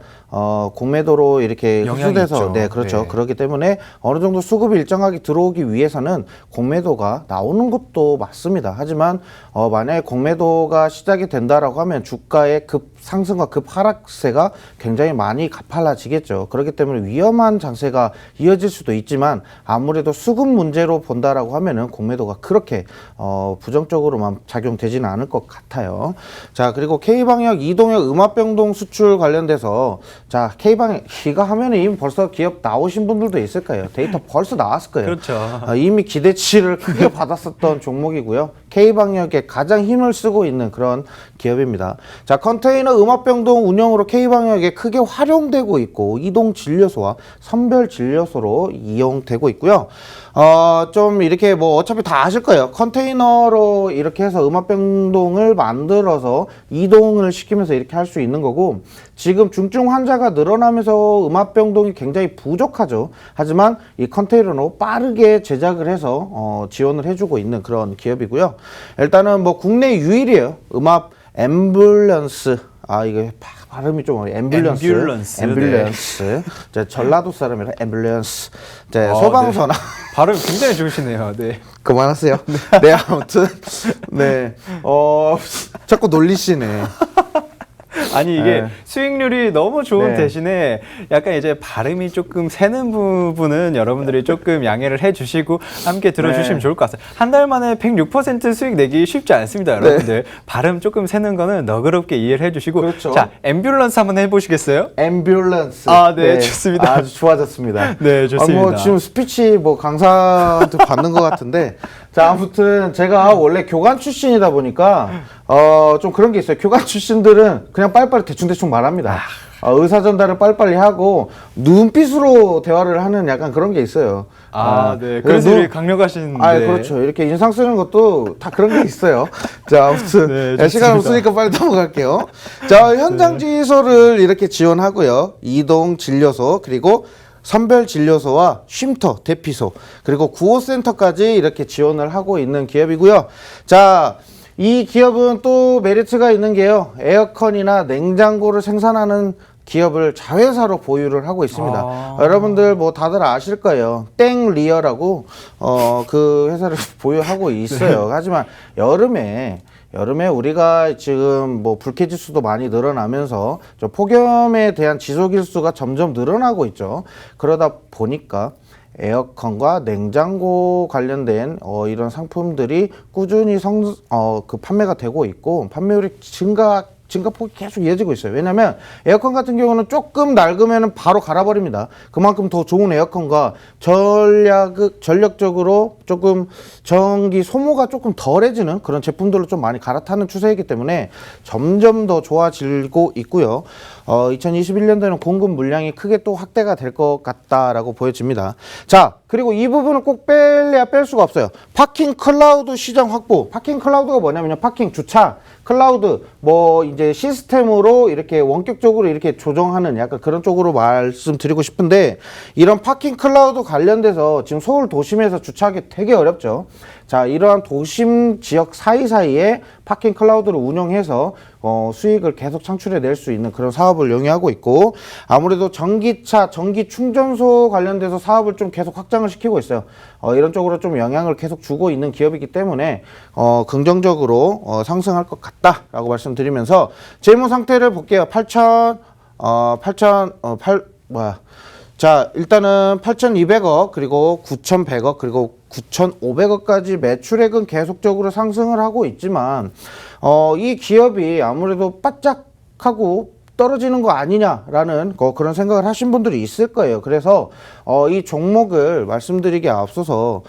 공매도로 이렇게 흡수돼서 네, 그렇죠. 네. 그렇기 때문에 어느 정도 수급이 일정하게 들어오기 위해서는 공매도가 나오는 것도 맞습니다. 하지만 만약에 공매도가 시작이 된다라고 하면 주가의 급 상승과 급 하락세가 굉장히 많이 가팔라지겠죠. 그렇기 때문에 위험한 장세가 이어질 수도 있지만 아무래도 수급 문제로 본다라고 하면은 공매도가 그렇게 부정적으로만 작용되지는 않을 것 같아요. 자, 그리고 K방역 이동혁 음압병동 수출 관련돼서 자, K방역 이거 하면은 이미 벌써 기업 나오신 분들도 있을 거예요. 데이터 벌써 나왔을 거예요. 그렇죠. 이미 기대치를 크게 받았었던 종목이고요. K방역에 가장 힘을 쓰고 있는 그런 기업입니다. 자, 컨테이너 음압병동 운영으로 K방역에 크게 활용되고 있고 이동 진료소와 선별 진료소로 이용되고 있고요. 좀 이렇게 뭐 어차피 다 아실 거예요. 컨테이너로 이렇게 해서 음압병동을 만들어서 이동을 시키면서 이렇게 할 수 있는 거고 지금 중증 환자가 늘어나면서 음압병동이 굉장히 부족하죠. 하지만 이 컨테이너로 빠르게 제작을 해서 지원을 해주고 있는 그런 기업이고요. 일단은 뭐 국내 유일이에요. 음압 앰뷸런스. 이거 발음이 좀 앰뷸런스. 네. 전라도 사람이라 앰뷸런스. 네, 소방서나. 네. 발음 굉장히 좋으시네요. 네. 그만하세요. 네, 아무튼 네. 자꾸 놀리시네. 아니 이게 수익률이 너무 좋은 네. 대신에 약간 이제 발음이 조금 새는 부분은 여러분들이 조금 양해를 해주시고 함께 들어주시면 좋을 것 같아요. 한 달 만에 106% 수익 내기 쉽지 않습니다, 여러분들. 발음 조금 새는 거는 너그럽게 이해를 해주시고. 그렇죠. 자, 앰뷸런스 한번 해보시겠어요? 앰뷸런스. 네, 좋습니다. 아주 좋아졌습니다. 네, 좋습니다. 뭐 지금 스피치 뭐 강사한테 받는 것 같은데. 자, 아무튼 제가 원래 교관 출신이다 보니까 좀 그런 게 있어요. 교관 출신들은 그냥 빨리빨리 대충대충 말합니다. 의사 전달을 빨리빨리 하고 눈빛으로 대화를 하는 약간 그런 게 있어요. 네. 그래서 이렇게 강력하신. 그렇죠. 이렇게 인상 쓰는 것도 다 그런 게 있어요. 자, 아무튼 네, 시간 없으니까 빨리 넘어갈게요. 자, 현장 진료소를 이렇게 지원하고요. 이동 진료소 그리고 선별 진료소와 쉼터, 대피소, 그리고 구호센터까지 이렇게 지원을 하고 있는 기업이고요. 자, 이 기업은 또 메리트가 있는 게요. 에어컨이나 냉장고를 생산하는 기업을 자회사로 보유를 하고 있습니다. 여러분들 뭐 다들 아실 거예요. 땡리어라고 그 회사를 보유하고 있어요. 하지만 여름에 우리가 지금 뭐 불쾌지수도 많이 늘어나면서 폭염에 대한 지속일수가 점점 늘어나고 있죠. 그러다 보니까 에어컨과 냉장고 관련된 이런 상품들이 꾸준히 판매가 되고 있고 판매율이 증가폭이 계속 이어지고 있어요. 왜냐하면 에어컨 같은 경우는 조금 낡으면 바로 갈아버립니다. 그만큼 더 좋은 에어컨과 전력적으로 조금 전기 소모가 조금 덜해지는 그런 제품들로 좀 많이 갈아타는 추세이기 때문에 점점 더 좋아지고 있고요. 2021년도에는 공급 물량이 크게 또 확대가 될 것 같다라고 보여집니다. 자, 그리고 이 부분은 꼭 뺄래야 뺄 수가 없어요. 파킹 클라우드 시장 확보. 파킹 클라우드가 뭐냐면요. 파킹 주차 클라우드 뭐 이제 시스템으로 이렇게 원격적으로 이렇게 조정하는 약간 그런 쪽으로 말씀드리고 싶은데, 이런 파킹 클라우드 관련돼서 지금 서울 도심에서 주차하기 되게 어렵죠. 자, 이러한 도심 지역 사이사이에 파킹 클라우드를 운영해서 수익을 계속 창출해 낼 수 있는 그런 사업을 영위하고 있고, 아무래도 전기차, 전기 충전소 관련돼서 사업을 좀 계속 확장을 시키고 있어요. 이런 쪽으로 좀 영향을 계속 주고 있는 기업이기 때문에 긍정적으로 상승할 것 같다라고 말씀드리면서, 재무 상태를 볼게요. 자, 일단은 8,200억, 그리고 9,100억, 그리고 9,500억까지 매출액은 계속적으로 상승을 하고 있지만, 이 기업이 아무래도 바짝하고 떨어지는 거 아니냐라는 그런 생각을 하신 분들이 있을 거예요. 그래서 이 종목을 말씀드리기에 앞서서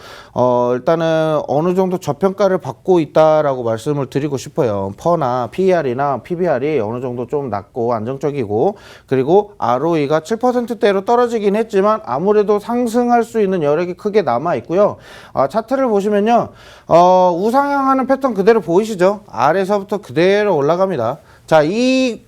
일단은 어느 정도 저평가를 받고 있다라고 말씀을 드리고 싶어요. 퍼나 PER이나 PBR이 어느 정도 좀 낮고 안정적이고, 그리고 ROE가 7%대로 떨어지긴 했지만 아무래도 상승할 수 있는 여력이 크게 남아 있고요. 차트를 보시면요, 우상향하는 패턴 그대로 보이시죠? 아래서부터 그대로 올라갑니다. 자, 이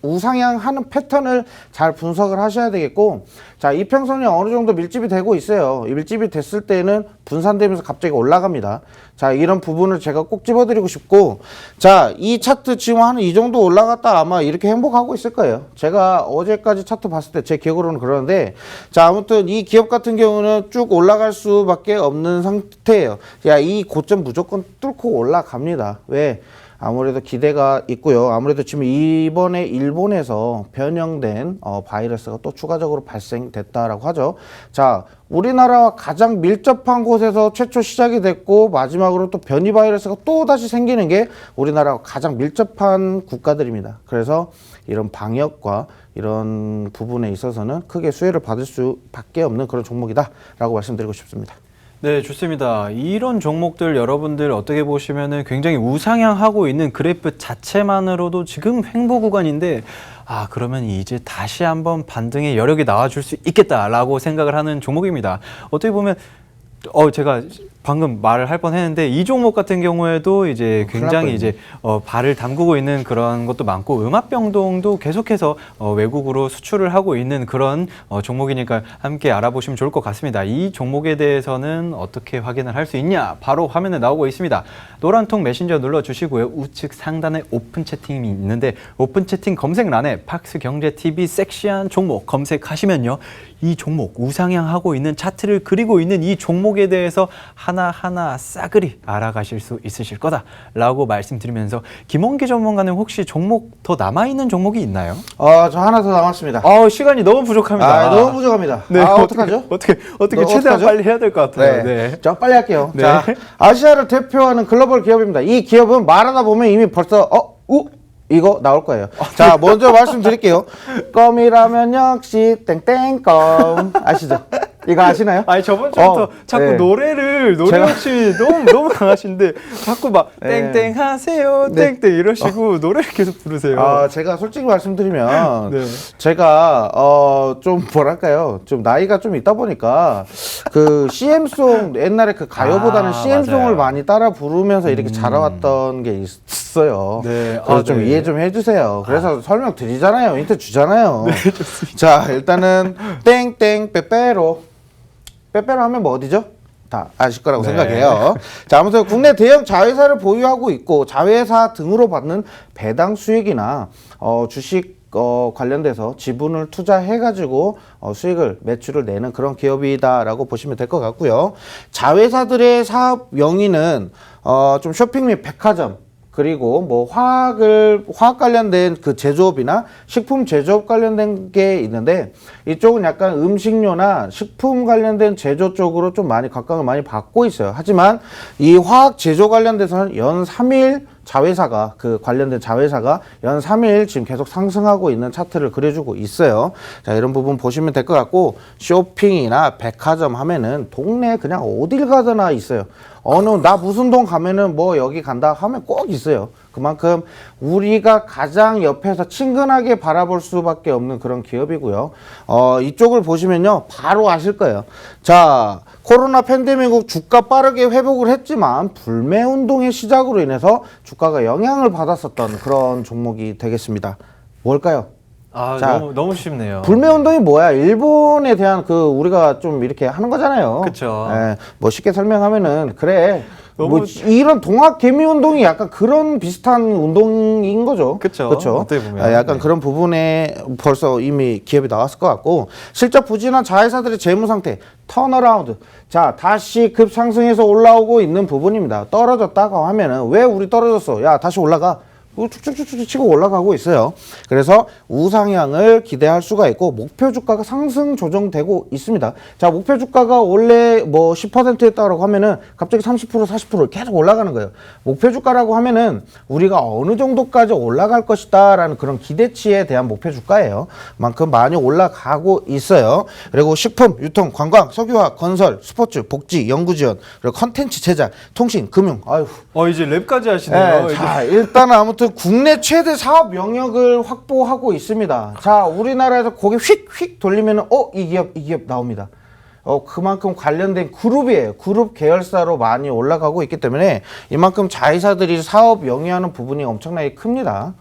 우상향하는 패턴을 잘 분석을 하셔야 되겠고, 자, 이평선이 어느 정도 밀집이 되고 있어요. 이 밀집이 됐을 때는 분산되면서 갑자기 올라갑니다. 자, 이런 부분을 제가 꼭 집어드리고 싶고, 자, 이 차트 지금 한 이 정도 올라갔다 아마 이렇게 행복하고 있을 거예요. 제가 어제까지 차트 봤을 때 제 기억으로는 그러는데, 자, 아무튼 이 기업 같은 경우는 쭉 올라갈 수밖에 없는 상태예요. 야, 이 고점 무조건 뚫고 올라갑니다. 왜? 아무래도 기대가 있고요. 아무래도 지금 이번에 일본에서 변형된 바이러스가 또 추가적으로 발생됐다라고 하죠. 자, 우리나라와 가장 밀접한 곳에서 최초 시작이 됐고, 마지막으로 또 변이 바이러스가 또 다시 생기는 게 우리나라와 가장 밀접한 국가들입니다. 그래서 이런 방역과 이런 부분에 있어서는 크게 수혜를 받을 수밖에 없는 그런 종목이다라고 말씀드리고 싶습니다. 네, 좋습니다. 이런 종목들 여러분들 어떻게 보시면은 굉장히 우상향하고 있는 그래프 자체만으로도 지금 횡보 구간인데, 그러면 이제 다시 한번 반등의 여력이 나와줄 수 있겠다라고 생각을 하는 종목입니다. 어떻게 보면 제가 방금 말을 할 뻔했는데, 이 종목 같은 경우에도 이제 굉장히 이제 발을 담그고 있는 그런 것도 많고, 음압병동도 계속해서 외국으로 수출을 하고 있는 그런 종목이니까 함께 알아보시면 좋을 것 같습니다. 이 종목에 대해서는 어떻게 확인을 할 수 있냐? 바로 화면에 나오고 있습니다. 노란 통 메신저 눌러주시고요. 우측 상단에 오픈 채팅이 있는데, 오픈 채팅 검색란에 팍스경제TV 섹시한 종목 검색하시면요, 이 종목 우상향하고 있는 차트를 그리고 있는 이 종목에 대해서 하나하나 싸그리 알아가실 수 있으실 거다라고 말씀드리면서, 김원기 전문가는 혹시 종목 더 남아있는 종목이 있나요? 저 하나 더 남았습니다. 시간이 너무 부족합니다. 너무 부족합니다. 네, 어떡하죠? 어떻게 최대한 어떡하죠? 빨리 해야 될 것 같아요. 네. 자, 빨리 할게요. 네. 자, 아시아를 대표하는 글로벌 기업입니다. 이 기업은 말하다 보면 이미 벌써 이거 나올 거예요. 자, 먼저 말씀드릴게요. 껌이라면 역시 땡땡껌. 아시죠? 이거 아시나요? 아니, 저번 주부터 자꾸 네. 노래 역시 너무 강하신데, 자꾸 막 땡땡 하세요, 땡땡 이러시고 노래를 계속 부르세요. 제가 솔직히 말씀드리면, 네. 제가 좀 뭐랄까요, 좀 나이가 좀 있다 보니까 그 CM송, 옛날에 그 가요보다는 CM송을 맞아요. 많이 따라 부르면서 이렇게 자라왔던 게 있어요. 네. 그래서 좀 네. 이해 좀 해주세요. 그래서 설명 드리잖아요. 힌트 주잖아요. 네, 좋습니다. 자, 일단은 땡땡 빼빼로 하면 뭐 어디죠? 다 아실 거라고 네. 생각해요. 자, 아무튼 국내 대형 자회사를 보유하고 있고, 자회사 등으로 받는 배당 수익이나 주식 관련돼서 지분을 투자해가지고 수익을, 매출을 내는 그런 기업이다라고 보시면 될 것 같고요. 자회사들의 사업 영위는 좀 쇼핑 및 백화점, 그리고 뭐 화학 관련된 그 제조업이나 식품 제조업 관련된 게 있는데, 이쪽은 약간 음식료나 식품 관련된 제조 쪽으로 좀 많이 각광을 많이 받고 있어요. 하지만 이 화학 제조 관련돼서는 연 3일 자회사가 그 관련된 자회사가 연 3일 지금 계속 상승하고 있는 차트를 그려주고 있어요. 자, 이런 부분 보시면 될 것 같고 쇼핑이나 백화점 하면은 동네 그냥 어딜 가거나 있어요. 나 무슨 동 가면은 뭐 여기 간다 하면 꼭 있어요. 그만큼 우리가 가장 옆에서 친근하게 바라볼 수밖에 없는 그런 기업이고요. 이쪽을 보시면요, 바로 아실 거예요. 자, 코로나 팬데믹 후 주가 빠르게 회복을 했지만 불매 운동의 시작으로 인해서 주가가 영향을 받았었던 그런 종목이 되겠습니다. 뭘까요? 자, 너무 쉽네요. 불매 운동이 뭐야? 일본에 대한 우리가 좀 이렇게 하는 거잖아요. 그쵸. 예, 뭐 쉽게 설명하면은 그래. 너무- 뭐 이런 동학 개미 운동이 약간 그런 비슷한 운동인 거죠. 그쵸. 그쵸? 어떻게 보면. 약간 네. 그런 부분에 벌써 이미 기업이 나왔을 것 같고 실적 부진한 자회사들의 재무 상태 턴어라운드. 자, 다시 급상승해서 올라오고 있는 부분입니다. 떨어졌다고 하면은 왜 우리 떨어졌어? 야, 다시 올라가. 축축축축 치고 올라가고 있어요. 그래서 우상향을 기대할 수가 있고 목표 주가가 상승 조정되고 있습니다. 자, 목표 주가가 원래 뭐 10%였다고 하면은 갑자기 30% 40% 계속 올라가는 거예요. 목표 주가라고 하면은 우리가 어느 정도까지 올라갈 것이다 라는 그런 기대치에 대한 목표 주가예요. 만큼 많이 올라가고 있어요. 그리고 식품, 유통, 관광, 석유화학, 건설, 스포츠, 복지, 연구지원, 그리고 컨텐츠 제작, 통신, 금융. 아유. 이제 랩까지 하시네요. 네, 자, 일단 아무튼 국내 최대 사업 영역을 확보하고 있습니다. 자, 우리나라에서 고개 휙휙 돌리면은 이 기업 나옵니다. 그만큼 관련된 그룹이에요. 그룹 계열사로 많이 올라가고 있기 때문에 이만큼 자회사들이 사업 영위하는 부분이 엄청나게 큽니다.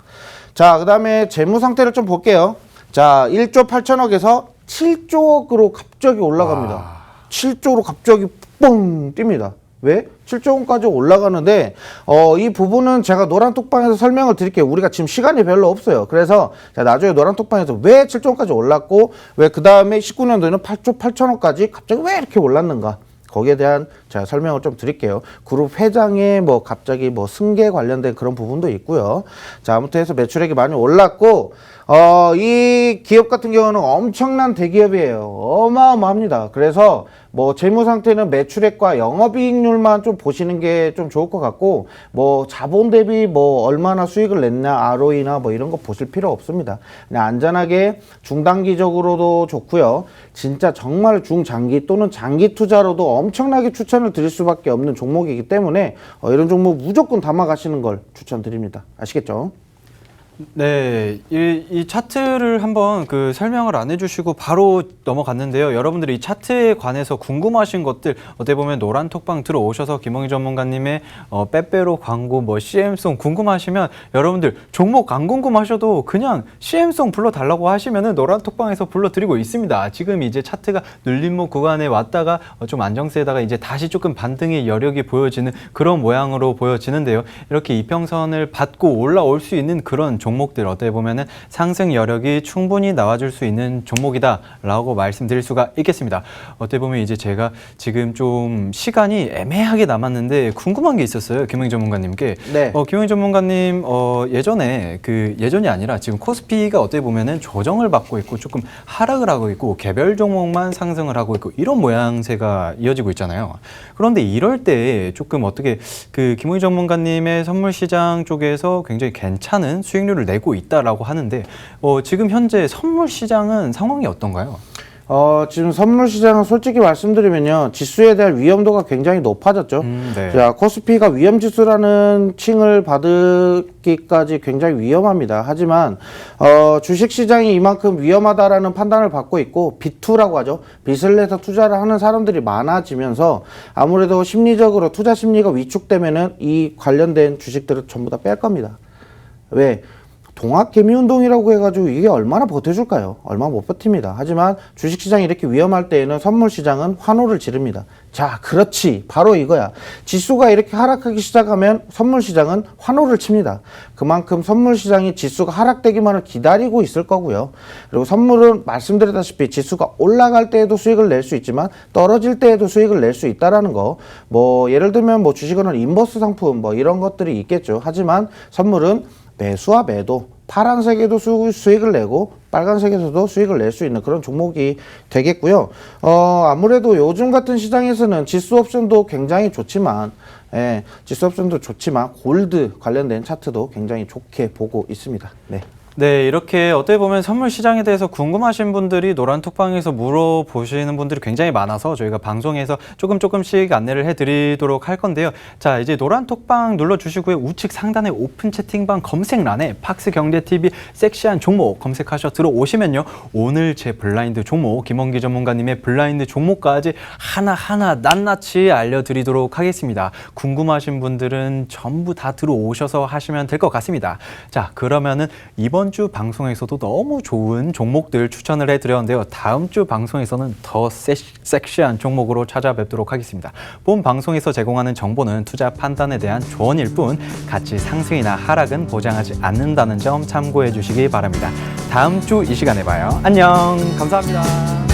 자, 그다음에 재무 상태를 좀 볼게요. 자, 1조 8천억에서 7조억으로 갑자기 올라갑니다. 7조로 갑자기 뻥 뜁니다. 왜? 7조 원까지 올라가는데 이 부분은 제가 노란톡방에서 설명을 드릴게요. 우리가 지금 시간이 별로 없어요. 그래서 나중에 노란톡방에서 왜 7조 원까지 올랐고 왜 그 다음에 19년도에는 8조 8천억까지 갑자기 왜 이렇게 올랐는가, 거기에 대한 제가 설명을 좀 드릴게요. 그룹 회장의 뭐 갑자기 뭐 승계 관련된 그런 부분도 있고요. 자, 아무튼 해서 매출액이 많이 올랐고 이 기업 같은 경우는 엄청난 대기업이에요. 어마어마합니다. 그래서 뭐 재무 상태는 매출액과 영업이익률만 좀 보시는 게 좀 좋을 것 같고 뭐 자본 대비 뭐 얼마나 수익을 냈냐, ROE나 뭐 이런 거 보실 필요 없습니다. 그냥 안전하게 중단기적으로도 좋고요. 진짜 정말 중장기 또는 장기 투자로도 엄청나게 추천을 드릴 수밖에 없는 종목이기 때문에 이런 종목 무조건 담아가시는 걸 추천드립니다. 아시겠죠? 네, 이 차트를 한번 설명을 안 해주시고 바로 넘어갔는데요. 여러분들이 이 차트에 관해서 궁금하신 것들 어떻게 보면 노란톡방 들어오셔서 김홍희 전문가님의 빼빼로 광고, 뭐 CM송 궁금하시면 여러분들 종목 안 궁금하셔도 그냥 CM송 불러달라고 하시면은 노란톡방에서 불러드리고 있습니다. 지금 이제 차트가 눌림목 구간에 왔다가 좀 안정세에다가 이제 다시 조금 반등의 여력이 보여지는 그런 모양으로 보여지는데요. 이렇게 이평선을 받고 올라올 수 있는 그런 종목들 어떻게 보면은 상승 여력이 충분히 나와줄 수 있는 종목이다라고 말씀드릴 수가 있겠습니다. 어떻게 보면 이제 제가 지금 좀 시간이 애매하게 남았는데 궁금한 게 있었어요, 김홍희 전문가님께. 네. 김홍희 전문가님 예전에 예전이 아니라 지금 코스피가 어떻게 보면은 조정을 받고 있고 조금 하락을 하고 있고 개별 종목만 상승을 하고 있고 이런 모양새가 이어지고 있잖아요. 그런데 이럴 때 조금 어떻게 김홍희 전문가님의 선물 시장 쪽에서 굉장히 괜찮은 수익률을 내고 있다라고 하는데 지금 현재 선물 시장은 상황이 어떤가요? 지금 선물 시장은 솔직히 말씀드리면요, 지수에 대한 위험도가 굉장히 높아졌죠. 네. 자, 코스피가 위험지수라는 칭을 받기까지 굉장히 위험합니다. 하지만 주식시장이 이만큼 위험하다라는 판단을 받고 있고 B2라고 하죠. 빚을 내서 투자를 하는 사람들이 많아지면서 아무래도 심리적으로 투자 심리가 위축되면은 이 관련된 주식들을 전부 다 뺄 겁니다. 왜? 동학개미운동이라고 해가지고 이게 얼마나 버텨줄까요? 얼마 못 버팁니다. 하지만 주식시장이 이렇게 위험할 때에는 선물시장은 환호를 지릅니다. 자, 그렇지. 바로 이거야. 지수가 이렇게 하락하기 시작하면 선물시장은 환호를 칩니다. 그만큼 선물시장이 지수가 하락되기만을 기다리고 있을 거고요. 그리고 선물은 말씀드렸다시피 지수가 올라갈 때에도 수익을 낼 수 있지만 떨어질 때에도 수익을 낼 수 있다라는 거. 뭐 예를 들면 뭐 주식은 인버스 상품 뭐 이런 것들이 있겠죠. 하지만 선물은 매수와 매도, 파란색에도 수익을 내고 빨간색에서도 수익을 낼 수 있는 그런 종목이 되겠고요. 아무래도 요즘 같은 시장에서는 지수 옵션도 굉장히 좋지만 지수 옵션도 좋지만 골드 관련된 차트도 굉장히 좋게 보고 있습니다. 네. 네, 이렇게 어떻게 보면 선물 시장에 대해서 궁금하신 분들이 노란톡방에서 물어보시는 분들이 굉장히 많아서 저희가 방송에서 조금씩 안내를 해드리도록 할 건데요. 자, 이제 노란톡방 눌러주시고요. 우측 상단의 오픈 채팅방 검색란에 팍스경제TV 섹시한 종목 검색하셔 들어오시면요. 오늘 제 블라인드 종목, 김원기 전문가님의 블라인드 종목까지 하나하나 낱낱이 알려드리도록 하겠습니다. 궁금하신 분들은 전부 다 들어오셔서 하시면 될 것 같습니다. 자, 그러면은 이번 주 방송에서도 너무 좋은 종목들 추천을 해드렸는데요. 다음 주 방송에서는 더 섹시한 종목으로 찾아뵙도록 하겠습니다. 본 방송에서 제공하는 정보는 투자 판단에 대한 조언일 뿐 가치 상승이나 하락은 보장하지 않는다는 점 참고해 주시기 바랍니다. 다음 주 이 시간에 봐요. 안녕. 감사합니다.